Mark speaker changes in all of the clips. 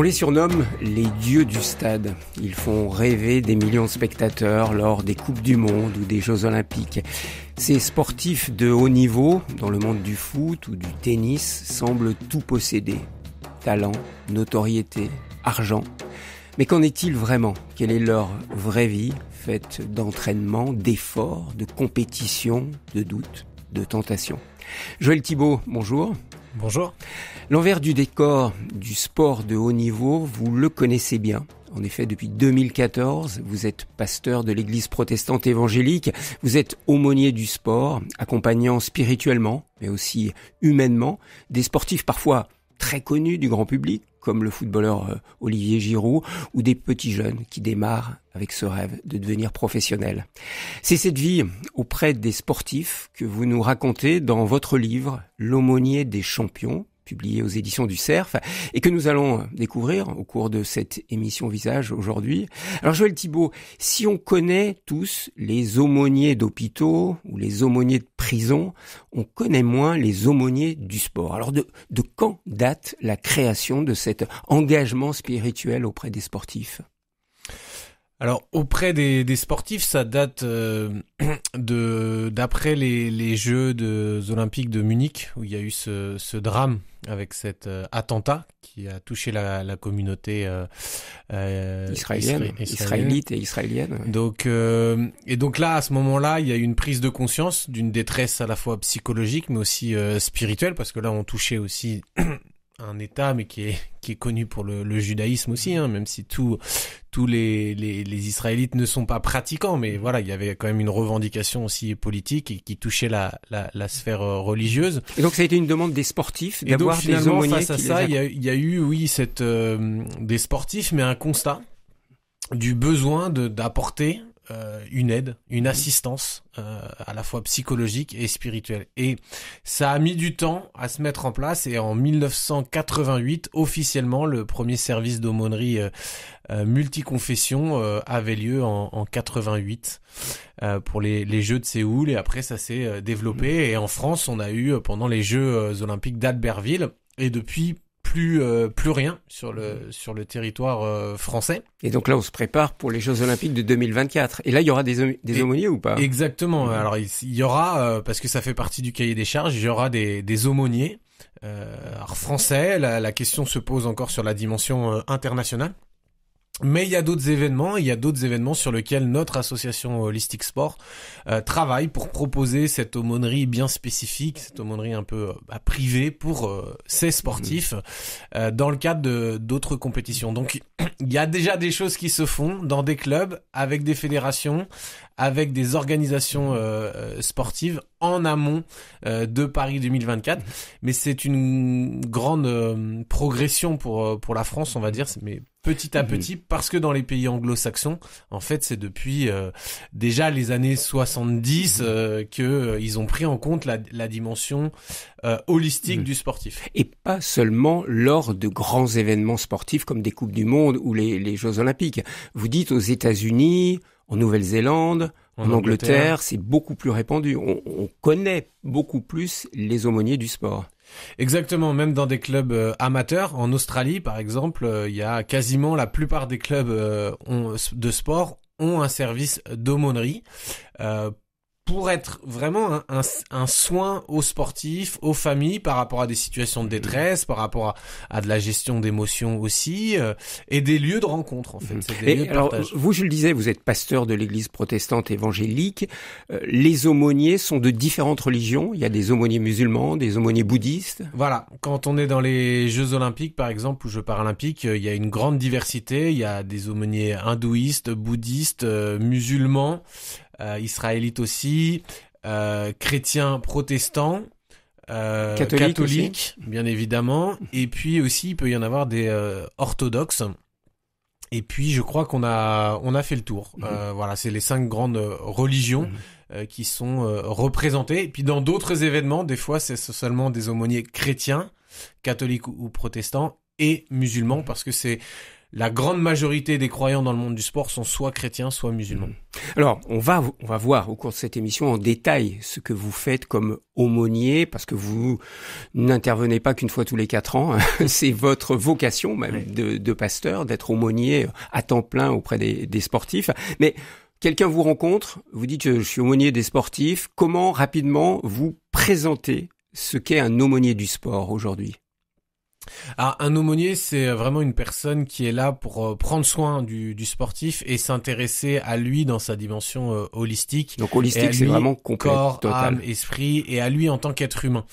Speaker 1: On les surnomme les dieux du stade. Ils font rêver des millions de spectateurs lors des Coupes du Monde ou des Jeux Olympiques. Ces sportifs de haut niveau, dans le monde du foot ou du tennis, semblent tout posséder. Talent, notoriété, argent. Mais qu'en est-il vraiment ? Quelle est leur vraie vie, faite d'entraînement, d'efforts, de compétition, de doutes, de tentations ? Joël Thibaut, bonjour.
Speaker 2: Bonjour.
Speaker 1: L'envers du décor du sport de haut niveau, vous le connaissez bien. En effet, depuis 2014, vous êtes pasteur de l'église protestante évangélique. Vous êtes aumônier du sport, accompagnant spirituellement, mais aussi humainement, des sportifs parfois très connus du grand public, comme le footballeur Olivier Giroud, ou des petits jeunes qui démarrent avec ce rêve de devenir professionnels. C'est cette vie auprès des sportifs que vous nous racontez dans votre livre « L'aumônier des champions », publié aux éditions du Cerf, et que nous allons découvrir au cours de cette émission Visage aujourd'hui. Alors Joël Thibaut, si on connaît tous les aumôniers d'hôpitaux ou les aumôniers de prison, on connaît moins les aumôniers du sport. Alors de quand date la création de cet engagement spirituel auprès des sportifs ?
Speaker 2: Alors auprès des sportifs, ça date d'après les Jeux olympiques de Munich, où il y a eu ce drame avec cet attentat qui a touché la communauté
Speaker 1: israélite et israélienne. Ouais.
Speaker 2: Donc là, à ce moment-là, il y a eu une prise de conscience d'une détresse à la fois psychologique mais aussi spirituelle, parce que là, on touchait aussi un État, mais qui est connu pour le judaïsme aussi, hein, même si tous les Israélites ne sont pas pratiquants, mais voilà, il y avait quand même une revendication aussi politique et qui touchait la sphère religieuse.
Speaker 1: Et donc ça a été une demande des sportifs d'avoir des aumôniers
Speaker 2: face à ça, il y a eu des sportifs, mais un constat du besoin d'apporter une aide, une assistance à la fois psychologique et spirituelle. Et ça a mis du temps à se mettre en place, et en 1988, officiellement, le premier service d'aumônerie multiconfession avait lieu en 88 pour les Jeux de Séoul, et après ça s'est développé, et en France on a eu pendant les Jeux olympiques d'Albertville, et depuis plus rien sur le territoire français.
Speaker 1: Et donc là, on se prépare pour les Jeux Olympiques de 2024. Et là, il y aura des aumôniers ou pas ?
Speaker 2: Exactement. Alors, il y aura, parce que ça fait partie du cahier des charges, il y aura des aumôniers alors français. La question se pose encore sur la dimension internationale. Mais il y a d'autres événements sur lesquels notre association Holistic Sport travaille pour proposer cette aumônerie bien spécifique, cette aumônerie un peu privée pour ces sportifs dans le cadre d'autres compétitions. Donc il y a déjà des choses qui se font dans des clubs, avec des fédérations, avec des organisations sportives en amont de Paris 2024. Mais c'est une grande progression pour la France, on va dire, mais petit à petit, parce que dans les pays anglo-saxons, en fait, c'est depuis déjà les années 70 que ils ont pris en compte la dimension holistique du sportif.
Speaker 1: Et pas seulement lors de grands événements sportifs comme des Coupes du Monde ou les Jeux Olympiques. Vous dites aux États-Unis, en Nouvelle-Zélande, en Angleterre, c'est beaucoup plus répandu. On connaît beaucoup plus les aumôniers du sport.
Speaker 2: Exactement, même dans des clubs amateurs. En Australie, par exemple, il y a quasiment la plupart des clubs de sport ont un service d'aumônerie pour être vraiment un soin aux sportifs, aux familles, par rapport à des situations de détresse, par rapport à de la gestion d'émotions aussi, et des lieux de rencontre, en fait. C'est des lieux de partage.
Speaker 1: Vous, je le disais, vous êtes pasteur de l'église protestante évangélique. Les aumôniers sont de différentes religions. Il y a des aumôniers musulmans, des aumôniers bouddhistes.
Speaker 2: Voilà. Quand on est dans les Jeux Olympiques, par exemple, ou Jeux Paralympiques, il y a une grande diversité. Il y a des aumôniers hindouistes, bouddhistes, musulmans, israélites aussi, chrétiens, protestants, catholiques, bien évidemment, et puis aussi il peut y en avoir des orthodoxes. Et puis je crois qu'on a fait le tour. Voilà, c'est les 5 grandes religions qui sont représentées. Et puis dans d'autres événements, des fois c'est seulement des aumôniers chrétiens, catholiques ou protestants, et musulmans, parce que c'est la grande majorité des croyants dans le monde du sport sont soit chrétiens, soit musulmans.
Speaker 1: Alors, on va voir au cours de cette émission en détail ce que vous faites comme aumônier, parce que vous n'intervenez pas qu'une fois tous les 4 ans. C'est votre vocation même de pasteur, d'être aumônier à temps plein auprès des sportifs. Mais quelqu'un vous rencontre, vous dites je suis aumônier des sportifs. Comment rapidement vous présentez ce qu'est un aumônier du sport aujourd'hui?
Speaker 2: Alors, un aumônier, c'est vraiment une personne qui est là pour prendre soin du sportif et s'intéresser à lui dans sa dimension holistique.
Speaker 1: Donc holistique, c'est vraiment complet,
Speaker 2: corps,
Speaker 1: total.
Speaker 2: âme, esprit, et à lui en tant qu'être humain.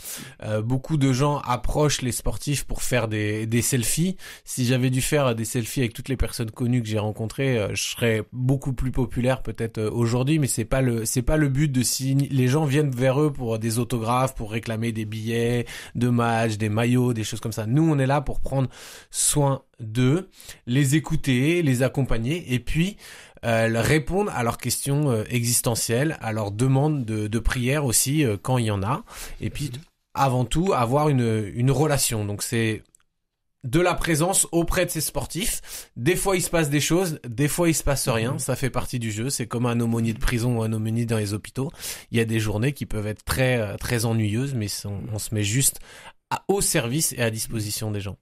Speaker 2: Beaucoup de gens approchent les sportifs pour faire des selfies. Si j'avais dû faire des selfies avec toutes les personnes connues que j'ai rencontrées, je serais beaucoup plus populaire peut-être aujourd'hui, mais c'est pas le but de signer. Les gens viennent vers eux pour des autographes, pour réclamer des billets de match, des maillots, des choses comme ça. Nous, on est là pour prendre soin d'eux, les écouter, les accompagner et puis répondre à leurs questions existentielles, à leurs demandes de prière aussi quand il y en a. Et puis, avant tout, avoir une relation. Donc, c'est de la présence auprès de ces sportifs. Des fois, il se passe des choses, des fois, il se passe rien. Ça fait partie du jeu. C'est comme un aumônier de prison ou un aumônier dans les hôpitaux. Il y a des journées qui peuvent être très, très ennuyeuses, mais on se met juste au service et à disposition des gens.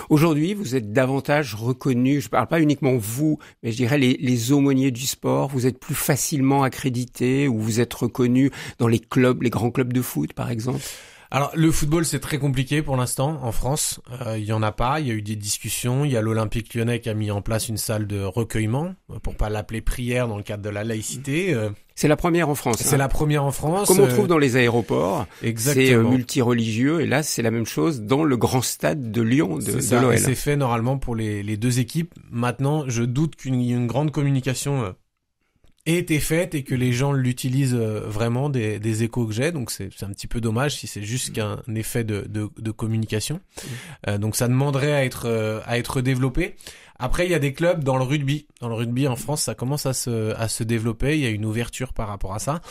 Speaker 1: Aujourd'hui, vous êtes davantage reconnu, je parle pas uniquement vous, mais je dirais les aumôniers du sport, vous êtes plus facilement accrédité ou vous êtes reconnu dans les clubs, les grands clubs de foot par exemple?
Speaker 2: Alors, le football, c'est très compliqué pour l'instant en France. Il y en a pas. Il y a eu des discussions. Il y a l'Olympique Lyonnais qui a mis en place une salle de recueillement, pour pas l'appeler prière dans le cadre de la laïcité.
Speaker 1: C'est la première en France.
Speaker 2: C'est la première en France.
Speaker 1: Comme on trouve dans les aéroports.
Speaker 2: Exactement.
Speaker 1: C'est multireligieux. Et là, c'est la même chose dans le grand stade de Lyon, de l'OL.
Speaker 2: C'est fait normalement pour les deux équipes. Maintenant, je doute qu'une grande communication ait été faite et que les gens l'utilisent vraiment des échos que j'ai. Donc c'est un petit peu dommage si c'est juste qu'un effet de communication. Donc ça demanderait à être développé. Après, il y a des clubs dans le rugby. Dans le rugby en France, ça commence à se développer. Il y a une ouverture par rapport à ça.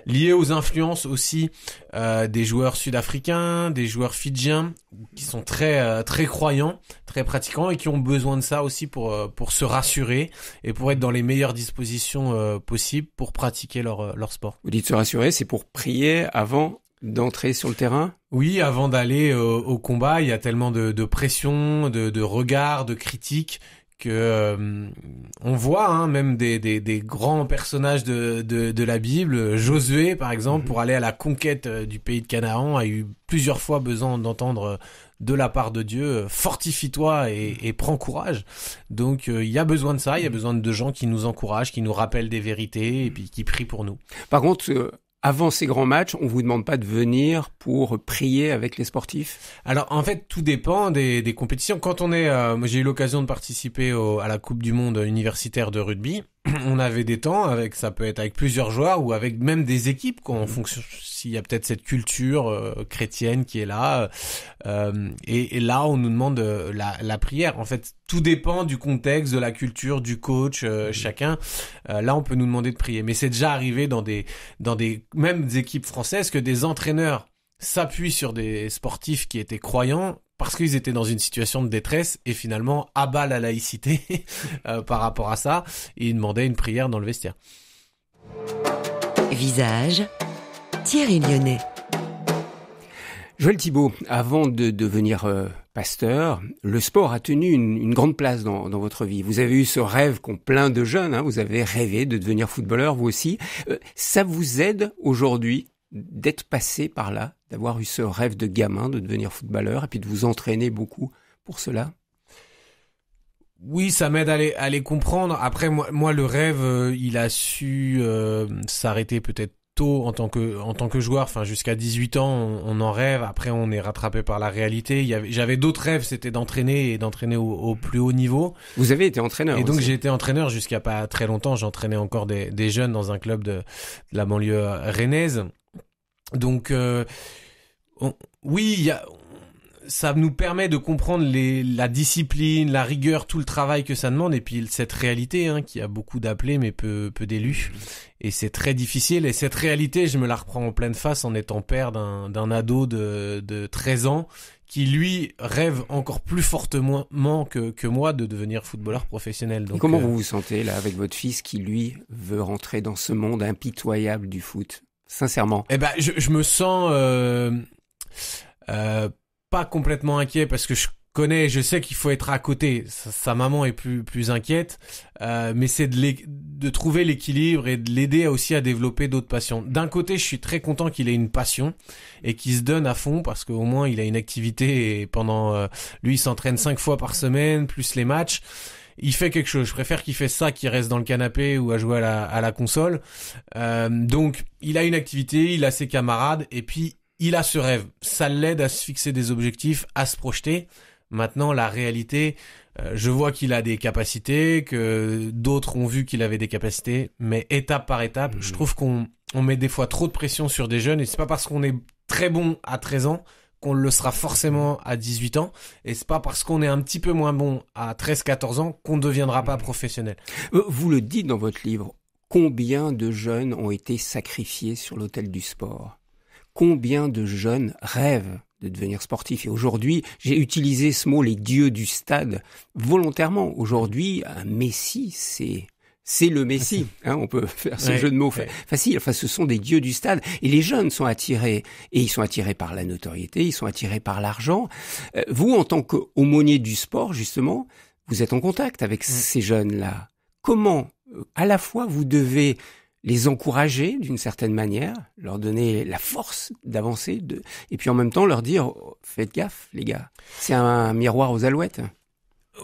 Speaker 2: Lié aux influences aussi des joueurs sud-africains, des joueurs fidjiens, qui sont très très croyants, très pratiquants et qui ont besoin de ça aussi pour se rassurer et pour être dans les meilleures dispositions possibles pour pratiquer leur sport.
Speaker 1: Vous dites se rassurer, c'est pour prier avant d'entrer sur le terrain?
Speaker 2: Oui, avant d'aller au combat, il y a tellement de pression, de regards, de critiques que on voit même des grands personnages de la Bible. Josué, par exemple, pour aller à la conquête du pays de Canaan, a eu plusieurs fois besoin d'entendre de la part de Dieu, fortifie-toi et prends courage. Donc il y a besoin de ça, il y a besoin de gens qui nous encouragent, qui nous rappellent des vérités et puis qui prient pour nous.
Speaker 1: Par contre, avant ces grands matchs, on vous demande pas de venir pour prier avec les sportifs?
Speaker 2: Alors en fait, tout dépend des compétitions. Quand on est, moi j'ai eu l'occasion de participer à la Coupe du Monde universitaire de rugby. On avait des temps ça peut être avec plusieurs joueurs ou avec même des équipes, en fonction s'il y a peut-être cette culture chrétienne qui est là. Et là, on nous demande la prière. En fait, tout dépend du contexte, de la culture, du coach, chacun. Là, on peut nous demander de prier. Mais c'est déjà arrivé dans des mêmes équipes françaises que des entraîneurs s'appuient sur des sportifs qui étaient croyants parce qu'ils étaient dans une situation de détresse et finalement abat la laïcité par rapport à ça et ils demandaient une prière dans le vestiaire.
Speaker 3: Visage, Thierry Lyonnais.
Speaker 1: Joël Thibaut, avant de devenir pasteur, le sport a tenu une grande place dans votre vie. Vous avez eu ce rêve qu'ont plein de jeunes, vous avez rêvé de devenir footballeur, vous aussi. Ça vous aide aujourd'hui d'être passé par là, d'avoir eu ce rêve de gamin de devenir footballeur et puis de vous entraîner beaucoup pour cela?
Speaker 2: Oui, ça m'aide à les comprendre. Après, moi, le rêve, il a su s'arrêter peut-être tôt en tant que joueur. Enfin, jusqu'à 18 ans, on en rêve. Après, on est rattrapé par la réalité. J'avais d'autres rêves, c'était d'entraîner au plus haut niveau.
Speaker 1: Vous avez été entraîneur
Speaker 2: et donc
Speaker 1: aussi.
Speaker 2: J'ai été entraîneur jusqu'à pas très longtemps. J'entraînais encore des jeunes dans un club de la banlieue rennaise. Donc, oui, ça nous permet de comprendre la discipline, la rigueur, tout le travail que ça demande et puis cette réalité qui a beaucoup d'appelés mais peu d'élus et c'est très difficile et cette réalité je me la reprends en pleine face en étant père d'un ado de 13 ans qui lui rêve encore plus fortement que moi de devenir footballeur professionnel. Donc,
Speaker 1: et comment vous vous sentez là avec votre fils qui lui veut rentrer dans ce monde impitoyable du foot? Sincèrement.
Speaker 2: Eh ben, je me sens pas complètement inquiet parce que je sais qu'il faut être à côté. Sa maman est plus inquiète, mais c'est de trouver l'équilibre et de l'aider aussi à développer d'autres passions. D'un côté, je suis très content qu'il ait une passion et qu'il se donne à fond parce qu'au moins il a une activité et pendant lui il s'entraîne 5 fois par semaine plus les matchs. Il fait quelque chose. Je préfère qu'il fasse ça qu'il reste dans le canapé ou à jouer à la console. Donc, il a une activité, il a ses camarades, et puis il a ce rêve. Ça l'aide à se fixer des objectifs, à se projeter. Maintenant, la réalité, je vois qu'il a des capacités, que d'autres ont vu qu'il avait des capacités, mais étape par étape, je trouve qu'on met des fois trop de pression sur des jeunes, et c'est pas parce qu'on est très bon à 13 ans qu'on le sera forcément à 18 ans, et c'est pas parce qu'on est un petit peu moins bon à 13-14 ans qu'on ne deviendra pas professionnel.
Speaker 1: Vous le dites dans votre livre, combien de jeunes ont été sacrifiés sur l'autel du sport? Combien de jeunes rêvent de devenir sportifs? Et aujourd'hui, j'ai utilisé ce mot, les dieux du stade, volontairement. Aujourd'hui, un Messi, c'est le Messi, hein, on peut faire ce jeu de mots facile. Enfin, ce sont des dieux du stade. Et les jeunes sont attirés. Et ils sont attirés par la notoriété, ils sont attirés par l'argent. Vous, en tant qu'aumônier du sport, justement, vous êtes en contact avec ces jeunes-là. Comment, à la fois, vous devez les encourager d'une certaine manière, leur donner la force d'avancer, et puis en même temps leur dire « Faites gaffe, les gars, c'est un miroir aux alouettes ».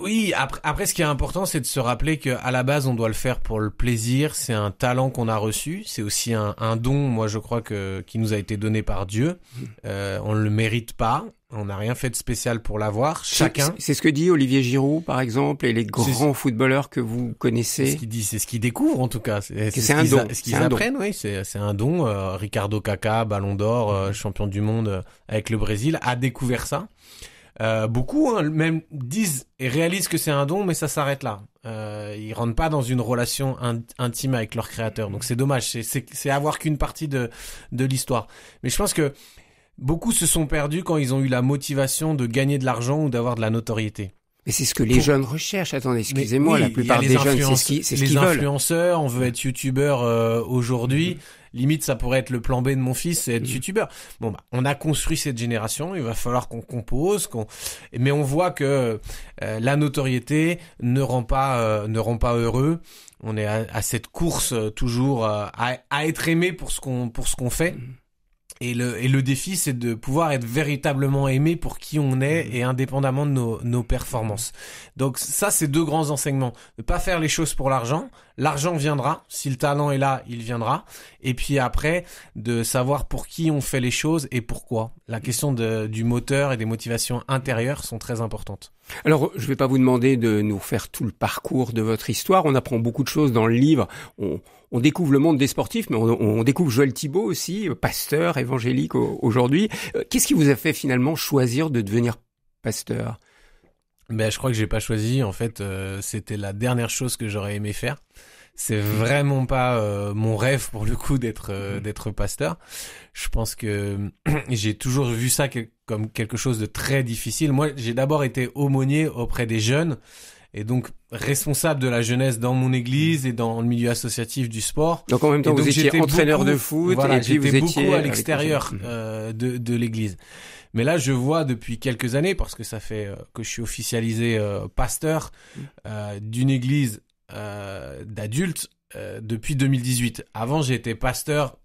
Speaker 2: Oui, après, ce qui est important, c'est de se rappeler qu'à la base, on doit le faire pour le plaisir. C'est un talent qu'on a reçu. C'est aussi un don, moi, je crois qui nous a été donné par Dieu. On ne le mérite pas. On n'a rien fait de spécial pour l'avoir. Chacun.
Speaker 1: C'est ce que dit Olivier Giroud, par exemple, et les grands footballeurs que vous connaissez.
Speaker 2: C'est ce qu'il dit, c'est ce qu'ils découvrent, en tout cas.
Speaker 1: C'est un don.
Speaker 2: Ce qu'ils apprennent, oui. C'est un don. Ricardo Kaká, Ballon d'Or, champion du monde avec le Brésil, a découvert ça. Beaucoup même disent et réalisent que c'est un don, mais ça s'arrête là. Ils rentrent pas dans une relation intime avec leur créateur. Donc c'est dommage. C'est avoir qu'une partie de l'histoire. Mais je pense que beaucoup se sont perdus quand ils ont eu la motivation de gagner de l'argent ou d'avoir de la notoriété.
Speaker 1: Mais c'est ce que les jeunes recherchent. Attendez, excusez-moi, la plupart des jeunes, c'est ce qu'ils veulent. Les
Speaker 2: influenceurs, on veut être youtubeur aujourd'hui. Limite, ça pourrait être le plan B de mon fils, c'est être youtubeur. Bon, on a construit cette génération. Il va falloir qu'on compose, mais on voit que la notoriété ne rend pas heureux. On est à cette course toujours à être aimé pour ce qu'on fait. Et le défi, c'est de pouvoir être véritablement aimé pour qui on est et indépendamment de nos performances. Donc ça, c'est 2 grands enseignements. Ne pas faire les choses pour l'argent. L'argent viendra. Si le talent est là, il viendra. Et puis après, de savoir pour qui on fait les choses et pourquoi. La question du moteur et des motivations intérieures sont très importantes.
Speaker 1: Alors, je vais pas vous demander de nous faire tout le parcours de votre histoire. On apprend beaucoup de choses dans le livre. On découvre le monde des sportifs, mais on découvre Joël Thibaut aussi, pasteur évangélique aujourd'hui. Qu'est-ce qui vous a fait finalement choisir de devenir pasteur?
Speaker 2: Ben, je crois que j'ai pas choisi. En fait, c'était la dernière chose que j'aurais aimé faire. C'est vraiment pas mon rêve pour le coup d'être pasteur. Je pense que j'ai toujours vu ça comme quelque chose de très difficile. Moi, j'ai d'abord été aumônier auprès des jeunes et donc responsable de la jeunesse dans mon église et dans le milieu associatif du sport.
Speaker 1: Donc en même temps, vous étiez entraîneur de foot et puis vous étiez
Speaker 2: beaucoup à l'extérieur de l'église. Mais là, je vois depuis quelques années, parce que ça fait que je suis officialisé pasteur d'une église d'adultes depuis 2018. Avant, j'ai été pasteur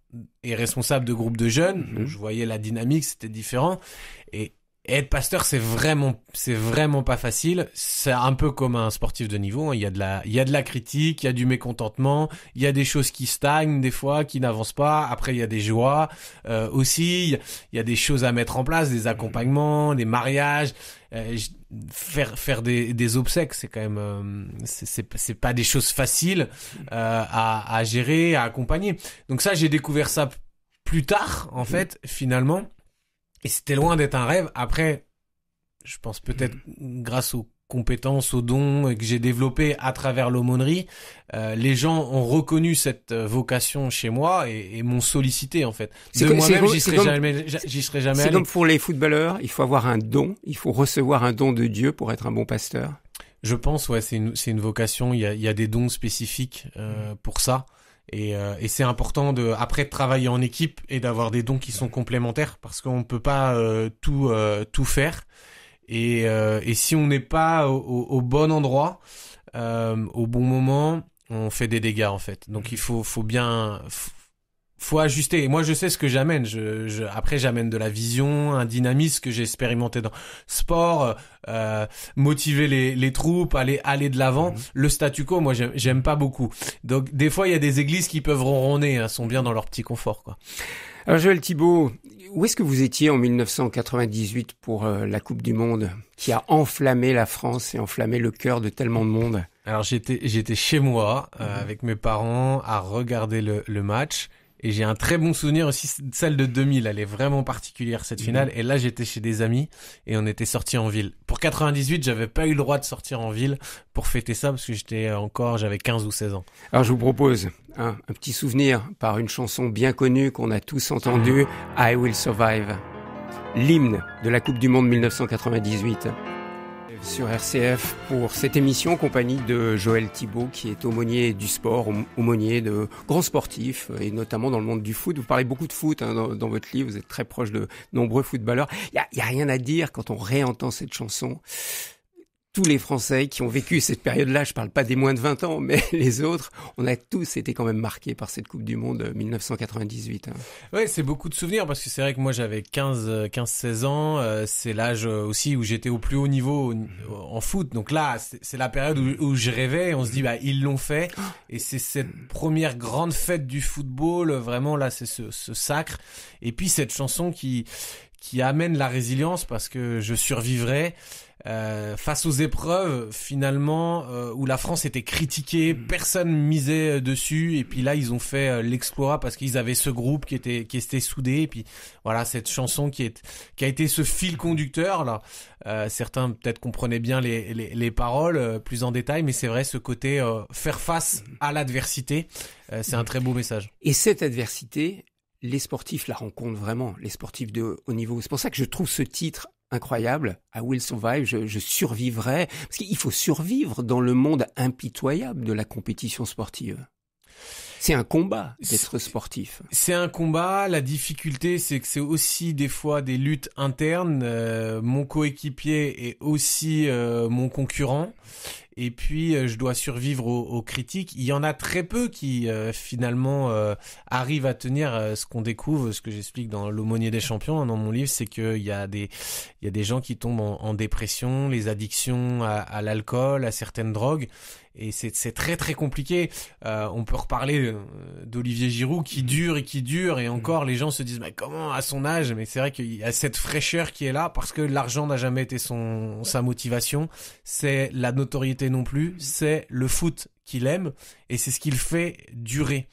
Speaker 2: et responsable de groupe de jeunes. Donc, je voyais la dynamique, c'était différent. Et être pasteur, c'est vraiment pas facile. C'est un peu comme un sportif de niveau. Il y a de la critique, il y a du mécontentement, il y a des choses qui stagnent des fois, qui n'avancent pas. Après, il y a des joies aussi. Il y a des choses à mettre en place, des accompagnements, des mariages. Faire des obsèques, c'est quand même c'est pas des choses faciles à gérer, à accompagner. Donc ça, j'ai découvert ça plus tard en fait, finalement. Et c'était loin d'être un rêve. Après, je pense peut-être grâce au compétences, aux dons que j'ai développés à travers l'aumônerie, les gens ont reconnu cette vocation chez moi et m'ont sollicité en fait. Moi-même, j'y serais jamais
Speaker 1: C'est
Speaker 2: allé.
Speaker 1: comme pour les footballeurs, il faut avoir un don, il faut recevoir un don de Dieu pour être un bon pasteur.
Speaker 2: Je pense, ouais, c'est une vocation. Il y a des dons spécifiques pour ça. Et c'est important après de travailler en équipe et d'avoir des dons qui sont complémentaires parce qu'on peut pas tout faire. Et si on n'est pas au bon endroit, au bon moment, on fait des dégâts en fait. Donc il faut ajuster. Et moi, je sais ce que j'amène. Après, j'amène de la vision, un dynamisme que j'ai expérimenté dans sport, motiver les troupes, aller de l'avant. Le statu quo, moi, j'aime pas beaucoup. Donc, des fois, il y a des églises qui peuvent ronronner, hein, sont bien dans leur petit confort, quoi.
Speaker 1: Alors, Joël Thibaut, où est-ce que vous étiez en 1998 pour la Coupe du Monde qui a enflammé la France et enflammé le cœur de tellement de monde?
Speaker 2: Alors, j'étais chez moi, avec mes parents, à regarder le match. Et j'ai un très bon souvenir aussi, celle de 2000, elle est vraiment particulière cette finale. Et là, j'étais chez des amis et on était sortis en ville. Pour 98, j'avais pas eu le droit de sortir en ville pour fêter ça parce que j'avais 15 ou 16 ans.
Speaker 1: Alors je vous propose un petit souvenir par une chanson bien connue qu'on a tous entendue, I Will Survive, l'hymne de la Coupe du Monde 1998. Sur RCF pour cette émission en compagnie de Joël Thibaut qui est aumônier du sport, aumônier de grands sportifs et notamment dans le monde du foot. Vous parlez beaucoup de foot dans votre livre, vous êtes très proche de nombreux footballeurs. Il y a rien à dire quand on réentend cette chanson. Tous les Français qui ont vécu cette période-là, je parle pas des moins de 20 ans, mais les autres, on a tous été quand même marqués par cette Coupe du Monde 1998.
Speaker 2: Ouais, c'est beaucoup de souvenirs parce que c'est vrai que moi j'avais 15-16 ans, c'est l'âge aussi où j'étais au plus haut niveau en foot. Donc là, c'est la période où je rêvais, on se dit ils l'ont fait et c'est cette première grande fête du football, vraiment là c'est ce sacre et puis cette chanson qui amène la résilience parce que je survivrai face aux épreuves finalement où la France était critiquée, personne misait dessus et puis là ils ont fait l'exploit parce qu'ils avaient ce groupe qui était soudé et puis voilà cette chanson qui a été ce fil conducteur là. Certains peut-être comprenaient bien les paroles plus en détail, mais c'est vrai ce côté faire face à l'adversité, c'est un très beau message.
Speaker 1: Et cette adversité, les sportifs la rencontrent vraiment, les sportifs de haut niveau. C'est pour ça que je trouve ce titre incroyable, I Will Survive, je survivrai, parce qu'il faut survivre dans le monde impitoyable de la compétition sportive. C'est un combat d'être sportif.
Speaker 2: C'est un combat, la difficulté c'est que c'est aussi des fois des luttes internes, mon coéquipier est aussi mon concurrent. Et puis je dois survivre aux critiques. Il y en a très peu qui finalement arrivent à tenir ce qu'on découvre, ce que j'explique dans l'Aumônier des champions, dans mon livre, c'est qu'il y a des gens qui tombent en dépression, les addictions à l'alcool, à certaines drogues. Et c'est très très compliqué. On peut reparler d'Olivier Giroud qui dure et encore les gens se disent mais comment à son âge, mais c'est vrai qu'il y a cette fraîcheur qui est là parce que l'argent n'a jamais été sa motivation, c'est la notoriété non plus, c'est le foot qu'il aime et c'est ce qu'il fait durer.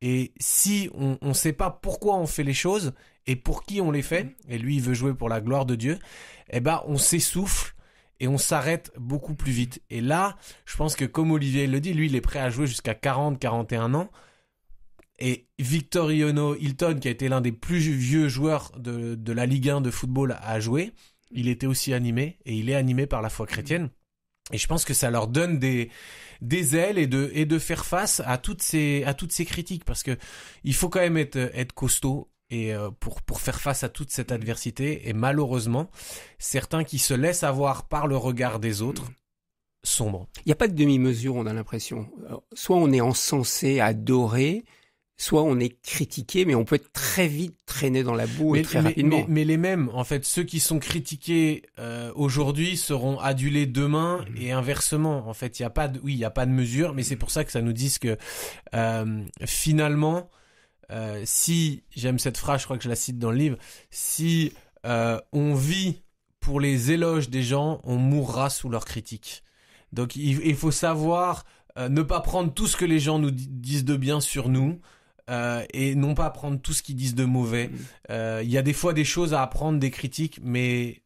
Speaker 2: Et si on sait pas pourquoi on fait les choses et pour qui on les fait, et lui il veut jouer pour la gloire de Dieu, on s'essouffle et on s'arrête beaucoup plus vite. Et là, je pense que comme Olivier le dit, lui il est prêt à jouer jusqu'à 40-41 ans. Et Victor Hilton, qui a été l'un des plus vieux joueurs de la Ligue 1 de football à jouer, il était aussi animé, et il est animé par la foi chrétienne. Et je pense que ça leur donne des ailes et de faire face à toutes ces critiques, parce que il faut quand même être costaud et pour faire face à toute cette adversité. Et malheureusement, certains qui se laissent avoir par le regard des autres sombrent.
Speaker 1: Il n'y a pas de demi-mesure, on a l'impression. Soit on est encensé, adoré, soit on est critiqué, mais on peut être très vite traîné dans la boue très rapidement.
Speaker 2: Mais les mêmes, en fait, ceux qui sont critiqués aujourd'hui seront adulés demain et inversement. En fait, il y a pas de mesure, mais c'est pour ça que ça nous dit que finalement, si j'aime cette phrase, je crois que je la cite dans le livre, si on vit pour les éloges des gens, on mourra sous leurs critiques. Donc il faut savoir ne pas prendre tout ce que les gens nous disent de bien sur nous. Et non pas prendre tout ce qu'ils disent de mauvais. Il y a des fois des choses à apprendre, des critiques, mais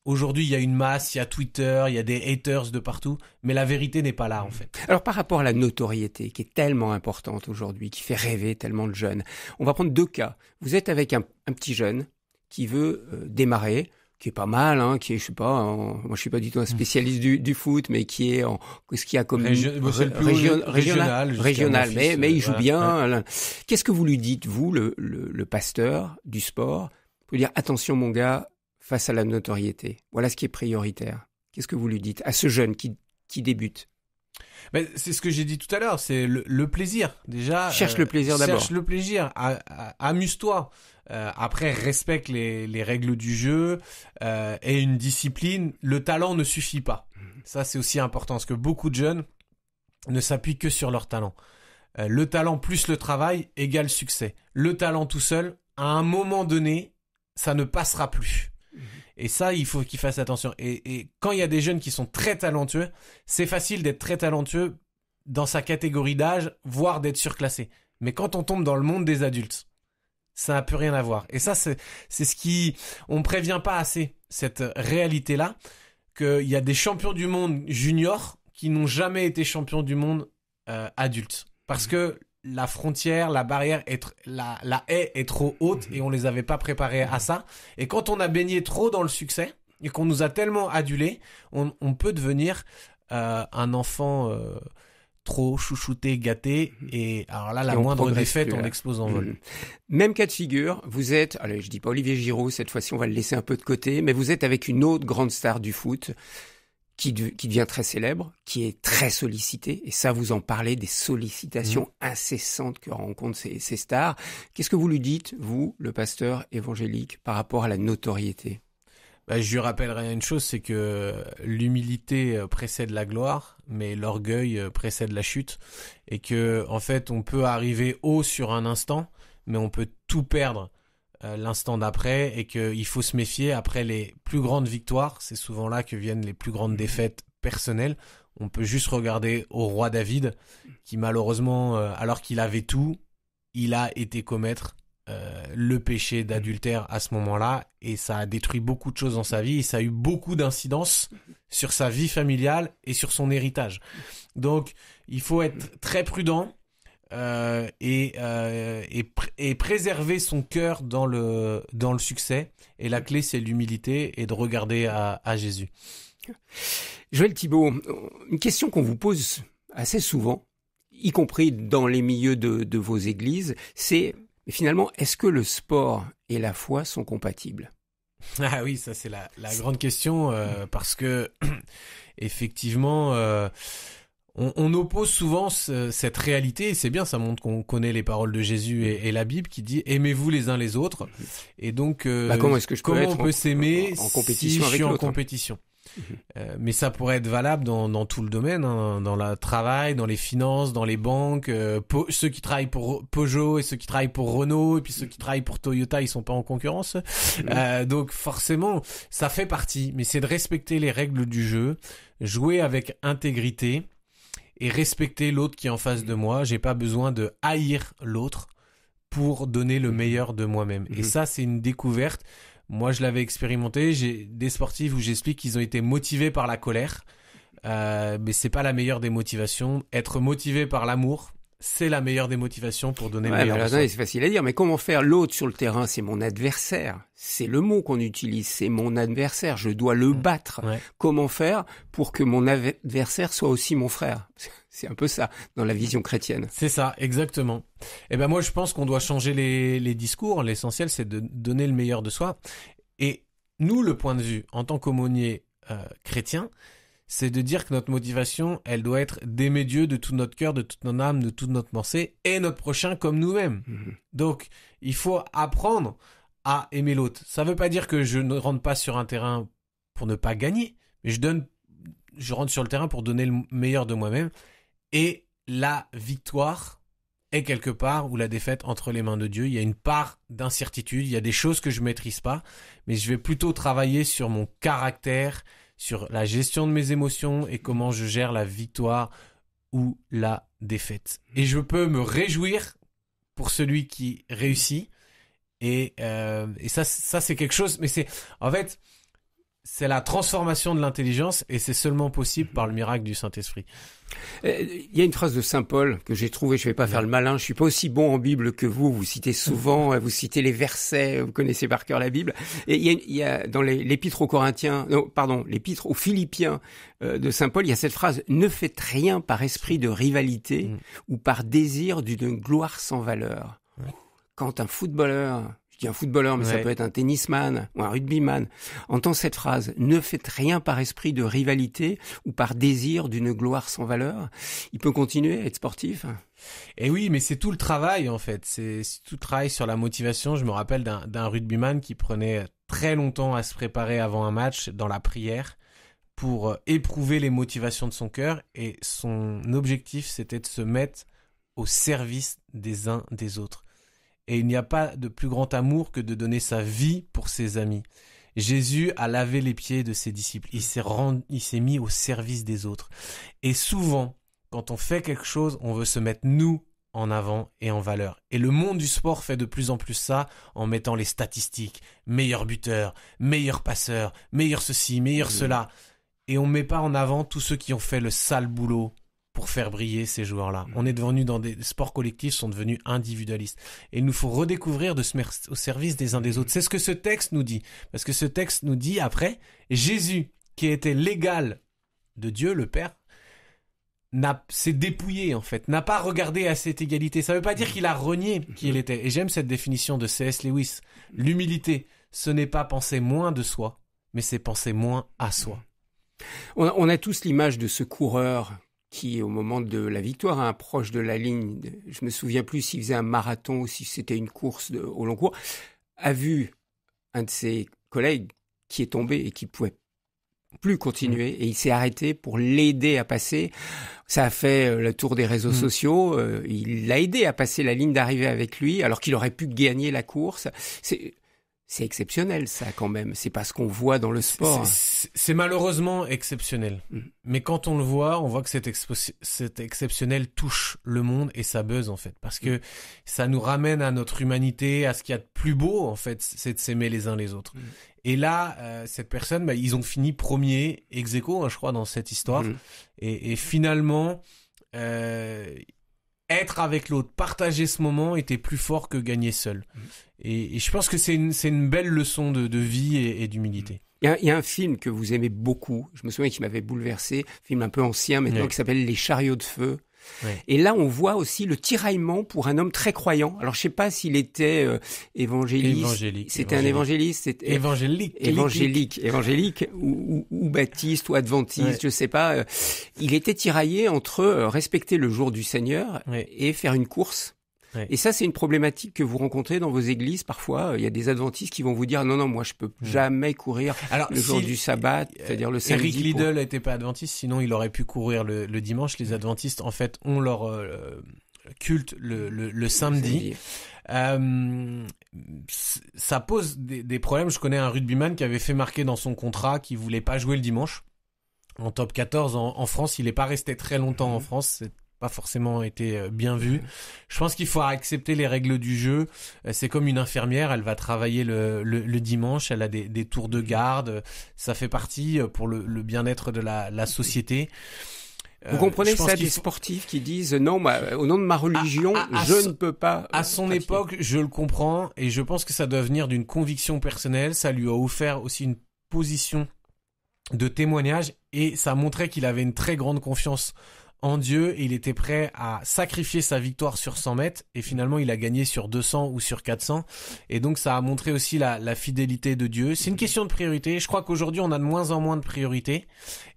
Speaker 2: Aujourd'hui, il y a une masse, il y a Twitter, il y a des haters de partout, mais la vérité n'est pas là, en fait.
Speaker 1: Alors par rapport à la notoriété, qui est tellement importante aujourd'hui, qui fait rêver tellement de jeunes, on va prendre deux cas. Vous êtes avec un petit jeune qui veut démarrer, qui est pas mal, hein, qui est, je sais pas, moi je suis pas du tout un spécialiste du foot, mais qui est qu'est-ce qu'il y a comme régional, mais il joue bien. Ouais. Qu'est-ce que vous lui dites, vous, le pasteur du sport, pour lui dire attention mon gars, face à la notoriété, voilà ce qui est prioritaire. Qu'est-ce que vous lui dites à ce jeune qui débute?
Speaker 2: Ben, c'est ce que j'ai dit tout à l'heure, c'est le plaisir. Déjà,
Speaker 1: cherche le plaisir d'abord.
Speaker 2: Cherche le plaisir, amuse-toi. Après, respecte les règles du jeu et une discipline. Le talent ne suffit pas. Ça, c'est aussi important parce que beaucoup de jeunes ne s'appuient que sur leur talent. Le talent plus le travail égale succès. Le talent tout seul, à un moment donné, ça ne passera plus. Et ça, il faut qu'ils fassent attention. Et quand il y a des jeunes qui sont très talentueux, c'est facile d'être très talentueux dans sa catégorie d'âge, voire d'être surclassé. Mais quand on tombe dans le monde des adultes, ça n'a plus rien à voir. Et ça, c'est ce qui... On prévient pas assez, cette réalité-là, qu'il y a des champions du monde juniors qui n'ont jamais été champions du monde adultes. Parce que la frontière, la barrière, la haie est trop haute et on les avait pas préparés à ça. Et quand on a baigné trop dans le succès et qu'on nous a tellement adulés, on peut devenir un enfant trop chouchouté, gâté. Et alors là, la moindre défaite, on explose en vol.
Speaker 1: Même cas de figure, vous êtes, allez, je dis pas Olivier Giroud, cette fois-ci on va le laisser un peu de côté, mais vous êtes avec une autre grande star du foot, qui devient très célèbre, qui est très sollicité, et ça vous en parlez, des sollicitations incessantes que rencontrent ces stars. Qu'est-ce que vous lui dites, vous, le pasteur évangélique, par rapport à la notoriété?
Speaker 2: Je lui rappellerai une chose, c'est que l'humilité précède la gloire, mais l'orgueil précède la chute, et que en fait on peut arriver haut sur un instant, mais on peut tout perdre l'instant d'après, et qu'il faut se méfier. Après les plus grandes victoires, c'est souvent là que viennent les plus grandes défaites personnelles. On peut juste regarder au roi David, qui malheureusement, alors qu'il avait tout, il a été commettre le péché d'adultère à ce moment-là, et ça a détruit beaucoup de choses dans sa vie, et ça a eu beaucoup d'incidences sur sa vie familiale et sur son héritage. Donc il faut être très prudent et préserver son cœur dans le succès. Et la clé, c'est l'humilité et de regarder à Jésus.
Speaker 1: Joël Thibaut, une question qu'on vous pose assez souvent, y compris dans les milieux de vos églises, c'est finalement, est-ce que le sport et la foi sont compatibles?
Speaker 2: Ah oui, ça c'est la grande question, parce que effectivement, on oppose souvent cette réalité, et c'est bien, ça montre qu'on connaît les paroles de Jésus et la Bible qui dit aimez-vous les uns les autres. Et donc,
Speaker 1: comment est-ce que
Speaker 2: comment on peut s'aimer
Speaker 1: en compétition
Speaker 2: si je suis
Speaker 1: avec
Speaker 2: en
Speaker 1: l'autre,
Speaker 2: compétition? Mais ça pourrait être valable dans tout le domaine, hein, dans le travail, dans les finances, dans les banques. Ceux qui travaillent pour Peugeot et ceux qui travaillent pour Renault, et puis ceux qui travaillent pour Toyota, ils sont pas en concurrence. Donc forcément, ça fait partie. Mais c'est de respecter les règles du jeu, jouer avec intégrité et respecter l'autre qui est en face de moi. J'ai pas besoin de haïr l'autre pour donner le meilleur de moi-même. Et ça, c'est une découverte. Moi, je l'avais expérimenté. J'ai des sportifs où j'explique qu'ils ont été motivés par la colère. Mais c'est pas la meilleure des motivations. Être motivé par l'amour, c'est la meilleure des motivations pour donner le meilleur.
Speaker 1: Alors, c'est facile à dire, mais comment faire? L'autre sur le terrain, c'est mon adversaire. C'est le mot qu'on utilise, c'est mon adversaire. Je dois le battre. Ouais. Comment faire pour que mon adversaire soit aussi mon frère? C'est un peu ça, dans la vision chrétienne.
Speaker 2: C'est ça, exactement. Et ben moi, je pense qu'on doit changer les discours. L'essentiel, c'est de donner le meilleur de soi. Et nous, le point de vue, en tant qu'aumônier chrétien, c'est de dire que notre motivation, elle doit être d'aimer Dieu de tout notre cœur, de toute notre âme, de toute notre pensée, et notre prochain comme nous-mêmes. Donc, il faut apprendre à aimer l'autre. Ça veut pas dire que je ne rentre pas sur un terrain pour ne pas gagner, mais je rentre sur le terrain pour donner le meilleur de moi-même. Et la victoire est quelque part, ou la défaite, entre les mains de Dieu. Il y a une part d'incertitude, il y a des choses que je maîtrise pas, mais je vais plutôt travailler sur mon caractère, sur la gestion de mes émotions et comment je gère la victoire ou la défaite. Et je peux me réjouir pour celui qui réussit. Et ça c'est quelque chose, mais c'est la transformation de l'intelligence et c'est seulement possible par le miracle du Saint-Esprit.
Speaker 1: Il y a une phrase de Saint Paul que j'ai trouvée, je vais pas faire le malin, je suis pas aussi bon en Bible que vous citez souvent, vous citez les versets, vous connaissez par cœur la Bible. Et il y a dans l'épître aux Corinthiens, l'épître aux Philippiens de Saint Paul, il y a cette phrase: ne faites rien par esprit de rivalité ou par désir d'une gloire sans valeur. Quand un footballeur, je dis un footballeur, mais ça peut être un tennisman ou un rugbyman, entend cette phrase: ne faites rien par esprit de rivalité ou par désir d'une gloire sans valeur, il peut continuer à être sportif.
Speaker 2: Et oui, mais c'est tout le travail en fait, c'est tout le travail sur la motivation. Je me rappelle d'un rugbyman qui prenait très longtemps à se préparer avant un match dans la prière pour éprouver les motivations de son cœur, et son objectif c'était de se mettre au service des uns des autres. Et il n'y a pas de plus grand amour que de donner sa vie pour ses amis. Jésus a lavé les pieds de ses disciples. Il s'est mis au service des autres. Et souvent, quand on fait quelque chose, on veut se mettre nous en avant et en valeur. Et le monde du sport fait de plus en plus ça en mettant les statistiques. Meilleur buteur, meilleur passeur, meilleur ceci, meilleur cela. Et on ne met pas en avant tous ceux qui ont fait le sale boulot pour faire briller ces joueurs-là. On est devenu dans des sports collectifs, sont devenus individualistes. Et il nous faut redécouvrir de se mettre au service des uns des autres. C'est ce que ce texte nous dit. Parce que ce texte nous dit après, Jésus, qui était l'égal de Dieu, le Père, s'est dépouillé en fait, n'a pas regardé à cette égalité. Ça ne veut pas dire qu'il a renié qui il était. Et j'aime cette définition de C.S. Lewis. L'humilité, ce n'est pas penser moins de soi, mais c'est penser moins à soi.
Speaker 1: On a tous l'image de ce coureur qui, au moment de la victoire, proche de la ligne, je me souviens plus s'il faisait un marathon ou si c'était une course au long cours, a vu un de ses collègues qui est tombé et qui pouvait plus continuer, et il s'est arrêté pour l'aider à passer. Ça a fait le tour des réseaux sociaux, il l'a aidé à passer la ligne d'arrivée avec lui, alors qu'il aurait pu gagner la course. C'est exceptionnel, ça, quand même. C'est pas ce qu'on voit dans le sport.
Speaker 2: C'est malheureusement exceptionnel. Mais quand on le voit, on voit que cet exceptionnel touche le monde et ça buzz, en fait. Parce que ça nous ramène à notre humanité, à ce qu'il y a de plus beau, en fait, c'est de s'aimer les uns les autres. Et là, cette personne, ils ont fini premier ex aequo, je crois, dans cette histoire. Et finalement, être avec l'autre, partager ce moment était plus fort que gagner seul. Et je pense que c'est une belle leçon de vie et d'humilité.
Speaker 1: Il y a un film que vous aimez beaucoup, je me souviens qu'il m'avait bouleversé, un film un peu ancien maintenant, qui s'appelle Les chariots de feu. Et là, on voit aussi le tiraillement pour un homme très croyant. Alors, je sais pas s'il était évangéliste. C'était un évangéliste. Évangélique ou baptiste ou adventiste, je sais pas. Il était tiraillé entre respecter le jour du Seigneur et faire une course. Et ça, c'est une problématique que vous rencontrez dans vos églises. Parfois, il y a des adventistes qui vont vous dire non, moi, je peux jamais courir le jour du sabbat, c'est-à-dire le samedi.
Speaker 2: Eric Liddell n'était pas adventiste, sinon il aurait pu courir le dimanche. Les adventistes, en fait, ont leur culte le samedi. Ça pose des problèmes. Je connais un rugbyman qui avait fait marquer dans son contrat qu'il voulait pas jouer le dimanche. En top 14 en France, il n'est pas resté très longtemps en France. C'est pas forcément été bien vu. Je pense qu'il faut accepter les règles du jeu. C'est comme une infirmière, elle va travailler le dimanche, elle a des tours de garde. Ça fait partie pour le bien-être de la société.
Speaker 1: Vous comprenez ça des sportifs qui disent non, au nom de ma religion, je ne peux pas.
Speaker 2: À son époque, je le comprends et je pense que ça doit venir d'une conviction personnelle. Ça lui a offert aussi une position de témoignage et ça montrait qu'il avait une très grande confiance en Dieu, et il était prêt à sacrifier sa victoire sur 100 mètres et finalement il a gagné sur 200 ou sur 400, et donc ça a montré aussi la fidélité de Dieu. C'est une question de priorité. Je crois qu'aujourd'hui on a de moins en moins de priorités,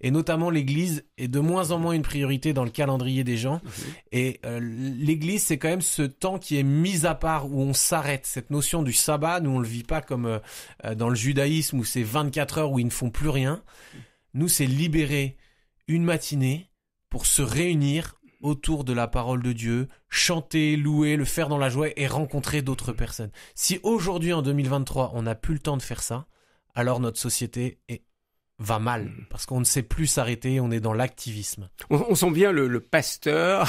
Speaker 2: et notamment l'église est de moins en moins une priorité dans le calendrier des gens. Et l'église, c'est quand même ce temps qui est mis à part, où on s'arrête. Cette notion du sabbat, nous on le vit pas comme dans le judaïsme où c'est 24 heures où ils ne font plus rien. Nous, c'est libérer une matinée pour se réunir autour de la parole de Dieu, chanter, louer, le faire dans la joie et rencontrer d'autres personnes. Si aujourd'hui, en 2023, on n'a plus le temps de faire ça, alors notre société est va mal, parce qu'on ne sait plus s'arrêter, on est dans l'activisme.
Speaker 1: On sent bien le pasteur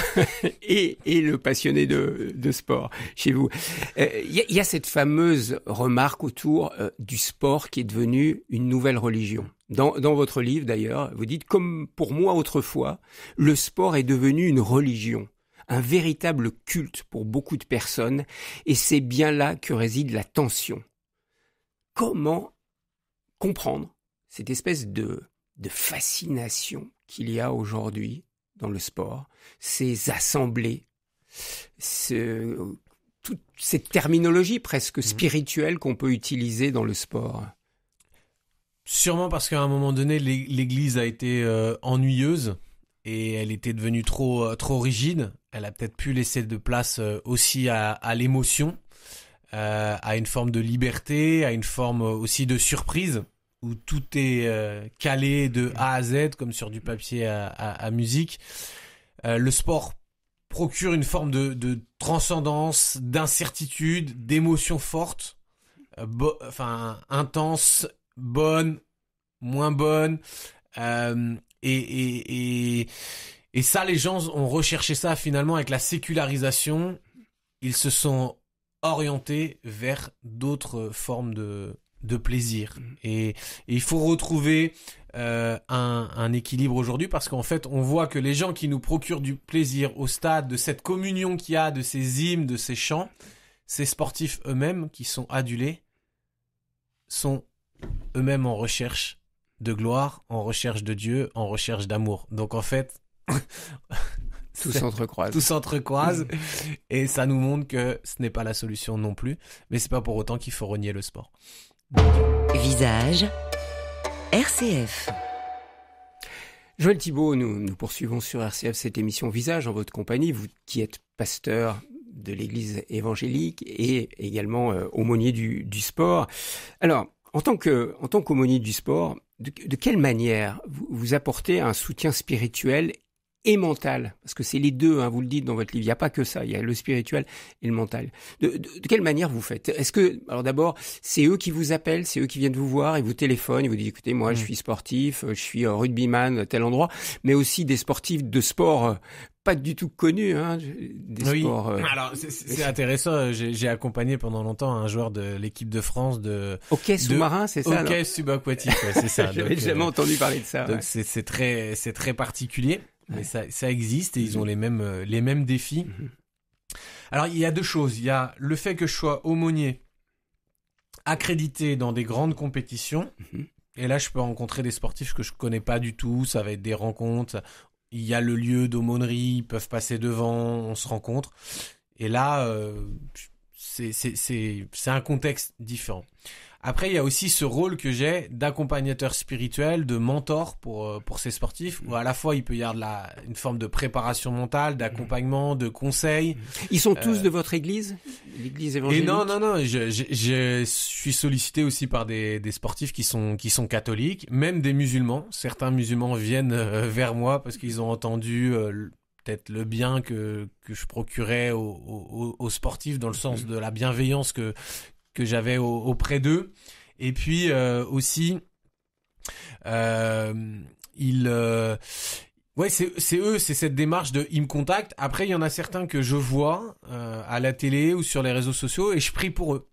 Speaker 1: et le passionné de sport chez vous. Il y a cette fameuse remarque autour du sport qui est devenu une nouvelle religion. Dans votre livre d'ailleurs, vous dites, comme pour moi autrefois, le sport est devenu une religion, un véritable culte pour beaucoup de personnes, et c'est bien là que réside la tension. Comment comprendre cette espèce de fascination qu'il y a aujourd'hui dans le sport, ces assemblées, toute cette terminologie presque spirituelle qu'on peut utiliser dans le sport?
Speaker 2: Sûrement parce qu'à un moment donné, l'Église a été ennuyeuse et elle était devenue trop rigide. Elle a peut-être pu laisser de place aussi à l'émotion, à une forme de liberté, à une forme aussi de surprise, où tout est calé de A à Z, comme sur du papier à musique. Le sport procure une forme de transcendance, d'incertitude, d'émotions fortes, intenses, bonnes, moins bonnes. Et ça, les gens ont recherché ça finalement avec la sécularisation. Ils se sont orientés vers d'autres formes de plaisir. Et il faut retrouver un équilibre aujourd'hui, parce qu'en fait, on voit que les gens qui nous procurent du plaisir au stade de cette communion qu'il y a, de ces hymnes, de ces chants, ces sportifs eux-mêmes qui sont adulés, sont eux-mêmes en recherche de gloire, en recherche de Dieu, en recherche d'amour. Donc en fait,
Speaker 1: tout s'entrecroise.
Speaker 2: Et ça nous montre que ce n'est pas la solution non plus, mais c'est pas pour autant qu'il faut renier le sport.
Speaker 3: Visage RCF.
Speaker 1: Joël Thibault, nous poursuivons sur RCF cette émission Visage en votre compagnie, vous qui êtes pasteur de l'Église évangélique et également aumônier du sport. Alors, en tant qu'aumônier du sport, de quelle manière vous apportez un soutien spirituel et mental, parce que c'est les deux, hein, vous le dites dans votre livre, il n'y a pas que ça, il y a le spirituel et le mental. De quelle manière vous faites? Est-ce que, alors d'abord, c'est eux qui vous appellent, c'est eux qui viennent vous voir, ils vous téléphonent, ils vous disent, écoutez, moi je suis sportif, je suis rugbyman à tel endroit, mais aussi des sportifs de sport pas du tout connus, hein, des sports...
Speaker 2: Alors, c'est intéressant, j'ai accompagné pendant longtemps un joueur de l'équipe de France de...
Speaker 1: Hockey sous-marin, c'est ça?
Speaker 2: Hockey subaquatique, ouais, c'est ça.
Speaker 1: J'avais jamais entendu parler de ça.
Speaker 2: Donc ouais. c'est très particulier. Mais ça existe et ils ont les mêmes défis. Alors, il y a deux choses. Il y a le fait que je sois aumônier accrédité dans des grandes compétitions. Et là, je peux rencontrer des sportifs que je connais pas du tout. Ça va être des rencontres. Il y a le lieu d'aumônerie. Ils peuvent passer devant. On se rencontre. Et là, c'est un contexte différent. Après, il y a aussi ce rôle que j'ai d'accompagnateur spirituel, de mentor pour ces sportifs, où à la fois il peut y avoir une forme de préparation mentale, d'accompagnement, de conseils.
Speaker 1: Ils sont tous de votre église, l'église évangélique?
Speaker 2: Et non, je suis sollicité aussi par des sportifs qui sont catholiques, même des musulmans. Certains musulmans viennent vers moi parce qu'ils ont entendu peut-être le bien que je procurais aux sportifs, dans le sens de la bienveillance que j'avais auprès d'eux. Et puis aussi c'est eux, c'est cette démarche de ils me contactent. Après il y en a certains que je vois à la télé ou sur les réseaux sociaux et je prie pour eux.